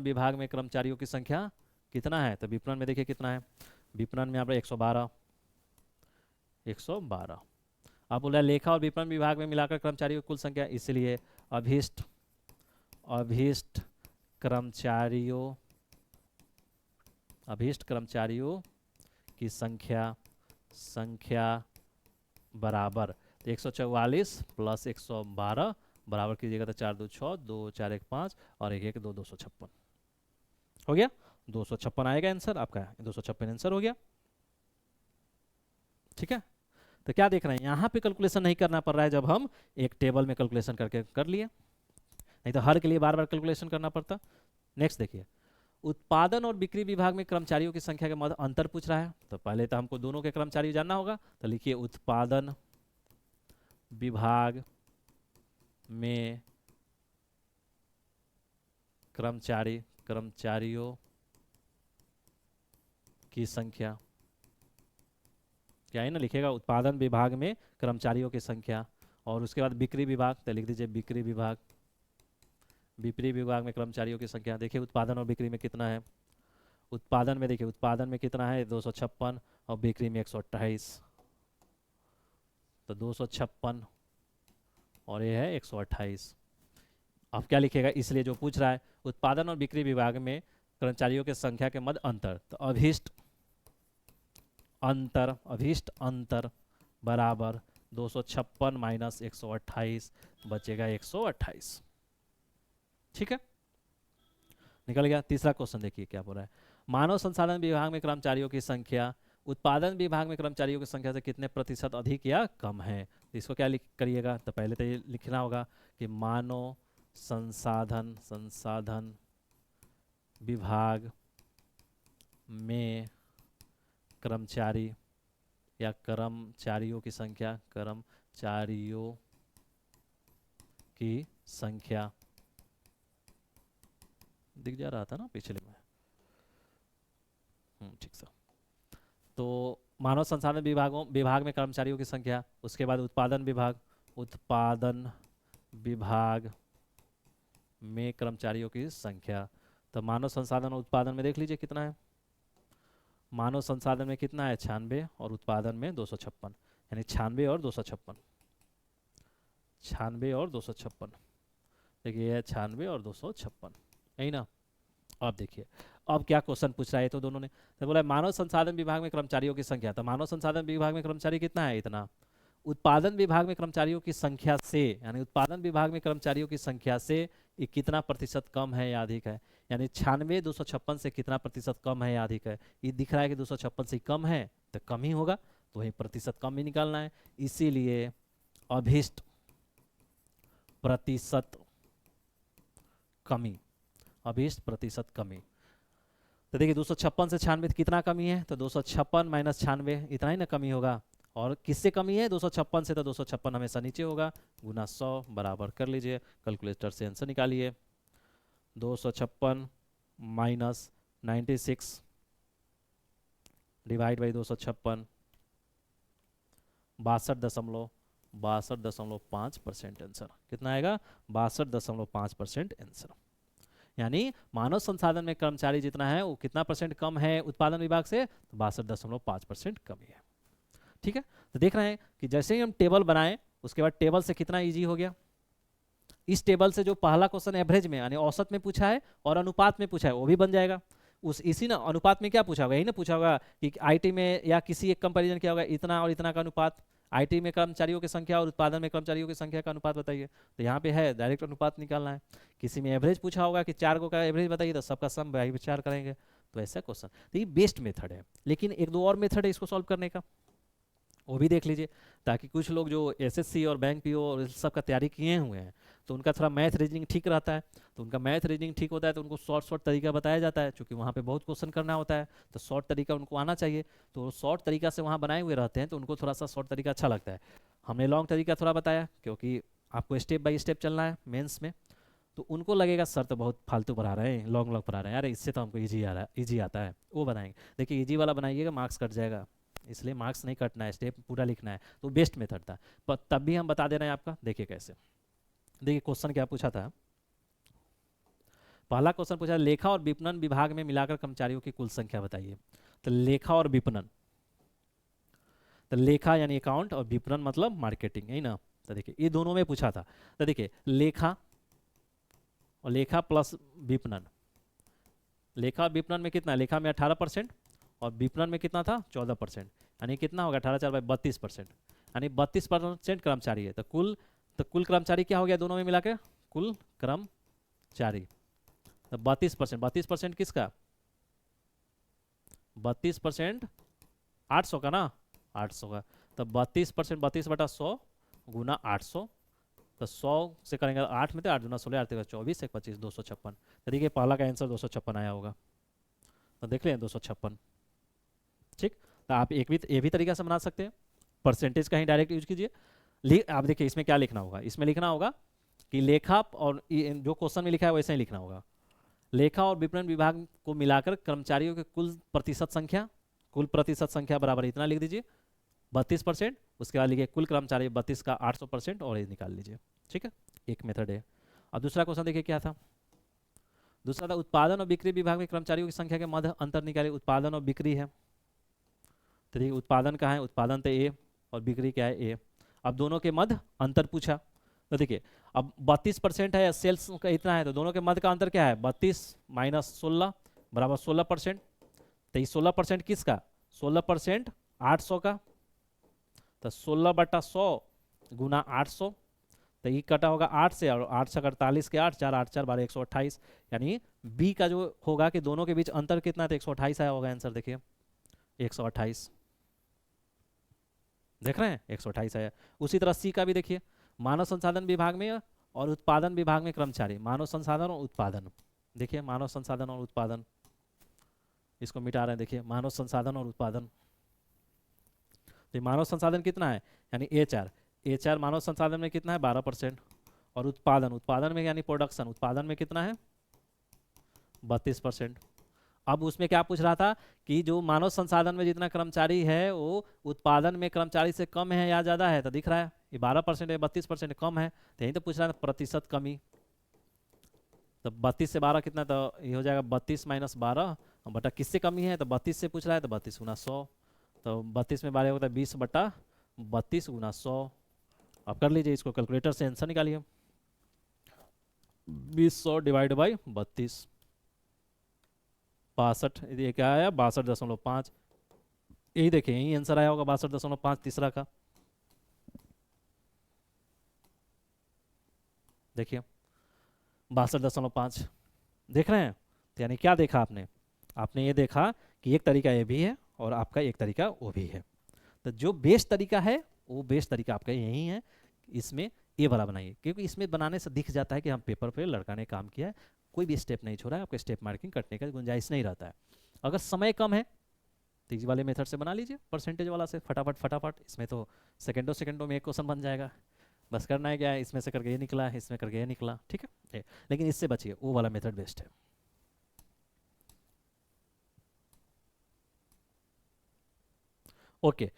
विभाग में कर्मचारियों की संख्या कितना है, तो विपणन में देखिए कितना है, विपणन में आप 112। अब बोला लेखा और विपणन विभाग में मिलाकर कर्मचारियों की कुल संख्या, इसलिए अभीष्ट कर्मचारियों की संख्या बराबर, तो 144 प्लस 112 बराबर कीजिएगा तो 4 2 6 2 4 1 5 और 1 1 2 256 हो गया। 256 आएगा आंसर आपका, 256 आंसर हो गया। ठीक है, तो क्या देख रहे हैं, यहाँ पे कैलकुलेशन नहीं करना पड़ रहा है, जब हम एक टेबल में कैलकुलेशन करके कर लिए, नहीं तो हर के लिए बार बार कैलकुलेशन करना पड़ता। नेक्स्ट देखिए, उत्पादन और बिक्री विभाग में कर्मचारियों की संख्या के मध्य अंतर पूछ रहा है। तो पहले तो हमको दोनों के कर्मचारी जानना होगा, तो लिखिए उत्पादन विभाग में कर्मचारियों की संख्या, क्या है ना, लिखेगा उत्पादन विभाग में कर्मचारियों की संख्या, और उसके बाद बिक्री विभाग, तो लिख दीजिए बिक्री विभाग में कर्मचारियों की संख्या। देखिए उत्पादन और बिक्री में कितना है, उत्पादन में देखिए, उत्पादन में कितना है 256 और बिक्री में 128, तो 256 और ये है 128। अब क्या लिखेगा, इसलिए जो पूछ रहा है उत्पादन और बिक्री विभाग में कर्मचारियों की संख्या के मध्य अंतर, तो अभिष्ट अंतर बराबर 256 माइनस 128, बचेगा 128। ठीक है, निकल गया। तीसरा क्वेश्चन देखिए क्या बोल रहा है, मानव संसाधन विभाग में कर्मचारियों की संख्या उत्पादन विभाग में कर्मचारियों की संख्या से कितने प्रतिशत अधिक या कम है। तो इसको क्या लिख करिएगा, तो पहले तो ये लिखना होगा कि मानव संसाधन विभाग में कर्मचारी या कर्मचारियों की संख्या दिख जा रहा था ना पिछले में, ठीक से। तो मानव संसाधन विभाग में कर्मचारियों की संख्या, उसके बाद उत्पादन विभाग में कर्मचारियों की संख्या। तो मानव संसाधन और उत्पादन में देख लीजिए कितना है, मानव संसाधन में कितना है 96 और उत्पादन में 256, यानी 96 और 256, 96 और 256, देखिए यह 96 और 256, यही ना। अब देखिए अब क्या क्वेश्चन पूछ रहा है, तो दोनों ने तो बोला मानव संसाधन विभाग में कर्मचारियों की संख्या, तो मानव संसाधन विभाग में कर्मचारी कितना है इतना, उत्पादन विभाग में कर्मचारियों की संख्या से, यानी उत्पादन विभाग में कर्मचारियों की संख्या से ये कितना प्रतिशत कम है या अधिक है, यानी 96 256 से कितना प्रतिशत कम है या अधिक है। ये दिख रहा है कि 256 से कम है तो कम ही होगा, तो वही प्रतिशत कम ही निकालना है, इसीलिए अभिष्ट प्रतिशत कमी, अभिष्ट प्रतिशत कमी। तो देखिए 256 से 96 कितना कमी है, तो 256 माइनस 96 इतना ही ना कमी होगा, और किससे कमी है 256 से, तो 256 हमेशा नीचे होगा, गुना 100 बराबर कर लीजिए, कैलकुलेटर से आंसर निकालिए। 256 माइनस 96 डिवाइड बाई 256, 62.5% आंसर कितना आएगा, 62.5% आंसर। यानी मानव संसाधन में कर्मचारी जितना है वो कितना परसेंट कम है उत्पादन विभाग से, तो 62.5% कमी है। ठीक है, तो देख रहे हैं कि जैसे ही हम टेबल बनाए उसके बाद टेबल से कितना इजी हो गया, इस टेबल से जो पहला क्वेश्चन एवरेज में यानी औसत में पूछा है और अनुपात में पूछा है वो भी बन जाएगा। उस इसी ना अनुपात में क्या पूछा होगा, यही ना पूछा होगा कि आईटी में या किसी एक कंपैरिजन क्या होगा, इतना और इतना का अनुपात, आईटी में कर्मचारियों की संख्या और उत्पादन में कर्मचारियों की संख्या का अनुपात बताइए, तो यहाँ पे है डायरेक्ट अनुपात निकालना है। किसी में एवरेज पूछा होगा कि 4 को का एवरेज बताइए, तो सबका सम भाई विचार करेंगे, तो ऐसा क्वेश्चन। तो ये बेस्ट मेथड है, लेकिन एक दो और मेथड है इसको सॉल्व करने का, वो भी देख लीजिए, ताकि कुछ लोग जो एसएससी और बैंक पीओ और इस सब का तैयारी किए हुए हैं तो उनका थोड़ा मैथ रीजनिंग ठीक रहता है, तो उनका मैथ रीजनिंग ठीक होता है तो उनको शॉर्ट तरीका बताया जाता है, क्योंकि वहाँ पे बहुत क्वेश्चन करना होता है तो शॉर्ट तरीका उनको आना चाहिए, तो शॉर्ट तरीका से वहाँ बनाए हुए रहते हैं तो उनको थोड़ा सा शॉर्ट तरीका अच्छा लगता है। हमने लॉन्ग तरीका थोड़ा बताया क्योंकि आपको स्टेप बाय स्टेप चलना है मेंस में, तो उनको लगेगा सर तो बहुत फालतू पढ़ा रहे हैं, लॉन्ग पढ़ा रहे हैं, अरे इससे तो हमको ईजी आ रहा है, ईजी आता है, वो बनाएंगे। देखिए ईजी वाला बनाइएगा मार्क्स कट जाएगा, इसलिए मार्क्स नहीं कटना है, स्टेप पूरा लिखना है, तो बेस्ट मेथड था। पर तब भी हम बता दे रहे हैं आपका, देखिए कैसे। देखिए क्वेश्चन क्या पूछा था, पहला क्वेश्चन पूछा लेखा और विपणन विभाग में मिलाकर कर्मचारियों की कुल संख्या बताइए। तो लेखा और विपणन, तो लेखा यानी अकाउंट और विपणन मतलब मार्केटिंग, है ना। तो देखिए ये दोनों में पूछा था, तो देखिए लेखा और लेखा प्लस विपणन, लेखा विपणन में कितना, लेखा में 18% और विपणन में कितना था 14%, यानी कितना होगा 18/4 32%, यानी 32% कर्मचारी है, तो कुल कर्मचारी क्या हो गया दोनों में मिला के, कुल कर्मचारी, तो 32%, 32% किसका 32% 800 का ना, 800 का, तो 32% 32/100 गुना 800, तो 100 से करेंगे 8 में, तो 8 गुना 16 8 24 1 25 256, तो देखिए पहला का आंसर 256 आया होगा, तो देख लें 256। ठीक, तो आप ये भी तरीका से बना सकते हैं, परसेंटेज का ही डायरेक्ट यूज कीजिए, आप देखिए इसमें क्या लिखना होगा, इसमें लिखना होगा कि लेखा और जो क्वेश्चन में लिखा है वैसे ही लिखना होगा। लेखा और विपणन विभाग को मिलाकर कर्मचारियों के कुल प्रतिशत संख्या बराबर इतना लिख दीजिए 32%। उसके बाद लिखिए कुल कर्मचारी 32 का 800% और ये निकाल लीजिए। ठीक है, एक मेथड है। और दूसरा क्वेश्चन देखिए क्या था, दूसरा था उत्पादन और बिक्री विभाग में कर्मचारियों की संख्या के मध्य अंतर निकालिए। उत्पादन और बिक्री है, तो देखिए उत्पादन कहाँ है, उत्पादन तो ए और बिक्री क्या है ए। अब दोनों के मध्य अंतर पूछा, तो देखिए अब 32% है, सेल्स का इतना है, तो दोनों के मध्य का अंतर क्या है 32 माइनस 16 बराबर 16%। तो ये 16% किसका, 16% 800 का, तो 16/100 गुना 800, तो ये कटा होगा 8 से, और 8 से 48 के 8 4 8 4 12 128, यानी बी का जो होगा कि दोनों के बीच अंतर कितना है तो 128 आया होगा आंसर। देखिए 128 देख रहे हैं 128 आया। उसी तरह सी का भी देखिए, मानव संसाधन विभाग में और उत्पादन विभाग में कर्मचारी, मानव संसाधन और उत्पादन, देखिए मानव संसाधन और उत्पादन, इसको मिटा रहे हैं, देखिए मानव संसाधन और उत्पादन, तो मानव संसाधन कितना है यानी HR मानव संसाधन में कितना है 12%, और उत्पादन में यानी प्रोडक्शन, उत्पादन में कितना है 32%। अब उसमें क्या पूछ रहा था कि जो मानव संसाधन में जितना कर्मचारी है वो उत्पादन में कर्मचारी से कम है या ज़्यादा है, तो दिख रहा है ये 12% है, 32% कम है, तो यही तो पूछ रहा था प्रतिशत कमी। तो 32 से 12 कितना, तो ये हो जाएगा 32 माइनस 12 बटा किससे कमी है, तो 32 से पूछ रहा है, तो 32 गुना 100, तो 32 में 12 होता है 20/32 गुना 100। अब कर लीजिए इसको, कैलकुलेटर से आंसर निकालिए, 20 डिवाइड बाई 32, 62, ये क्या आया 62.5, यही देखिए यही आंसर आया होगा 62.5 तीसरा का। देखिए 62.5 देख रहे हैं, तो यानी क्या देखा आपने, आपने ये देखा कि एक तरीका ये भी है और आपका एक तरीका वो भी है। तो जो बेस्ट तरीका है वो बेस्ट तरीका आपका यही है, इसमें ये वाला बनाइए, क्योंकि इसमें बनाने से दिख जाता है कि हम पेपर पे लड़का ने काम किया है, कोई भी स्टेप नहीं छोड़ा है, आपको स्टेप मार्किंग कटने का गुंजाइश नहीं रहता है। अगर समय कम है तो इस वाले मेथड से बना लीजिए, परसेंटेज वाला से फटाफट फटाफट, इसमें तो सेकंडों में एक क्वेश्चन बन जाएगा, बस करना है क्या है, इसमें से करके ये निकला, इसमें करके ये निकला, ठीक है। लेकिन इससे बचिए, वो वाला मेथड बेस्ट है। Okay,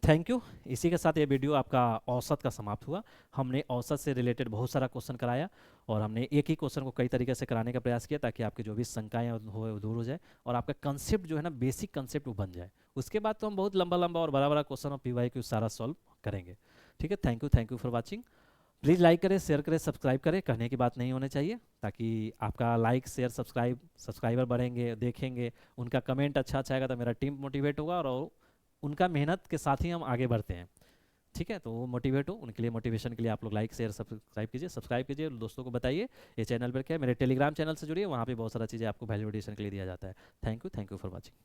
thank you. इसी के साथ ये वीडियो आपका औसत का समाप्त हुआ। हमने औसत से रिलेटेड बहुत सारा क्वेश्चन कराया, और हमने एक ही क्वेश्चन को कई तरीके से कराने का प्रयास किया ताकि आपकी जो भी शंकाएं हो वो दूर हो जाए, और आपका कंसेप्ट जो है ना बेसिक कंसेप्ट वो बन जाए। उसके बाद तो हम बहुत लंबा लंबा और बड़ा बड़ा क्वेश्चन और PYQ सारा सॉल्व करेंगे। ठीक है, thank you for watching. Please like करें, शेयर करें, सब्सक्राइब करें, कहने की बात नहीं होनी चाहिए, ताकि आपका लाइक शेयर सब्सक्राइबर बढ़ेंगे, देखेंगे, उनका कमेंट अच्छा आएगा तो मेरा टीम मोटिवेट होगा, और उनका मेहनत के साथ ही हम आगे बढ़ते हैं। ठीक है, तो वो मोटिवेट हो, उनके लिए मोटिवेशन के लिए आप लोग लाइक शेयर सब्सक्राइब कीजिए, दोस्तों को बताइए ये चैनल पर क्या है। मेरे टेलीग्राम चैनल से जुड़िए, वहाँ पे बहुत सारा चीज़ें आपको वैल्यू एडिशन के लिए दिया जाता है। Thank you for watching.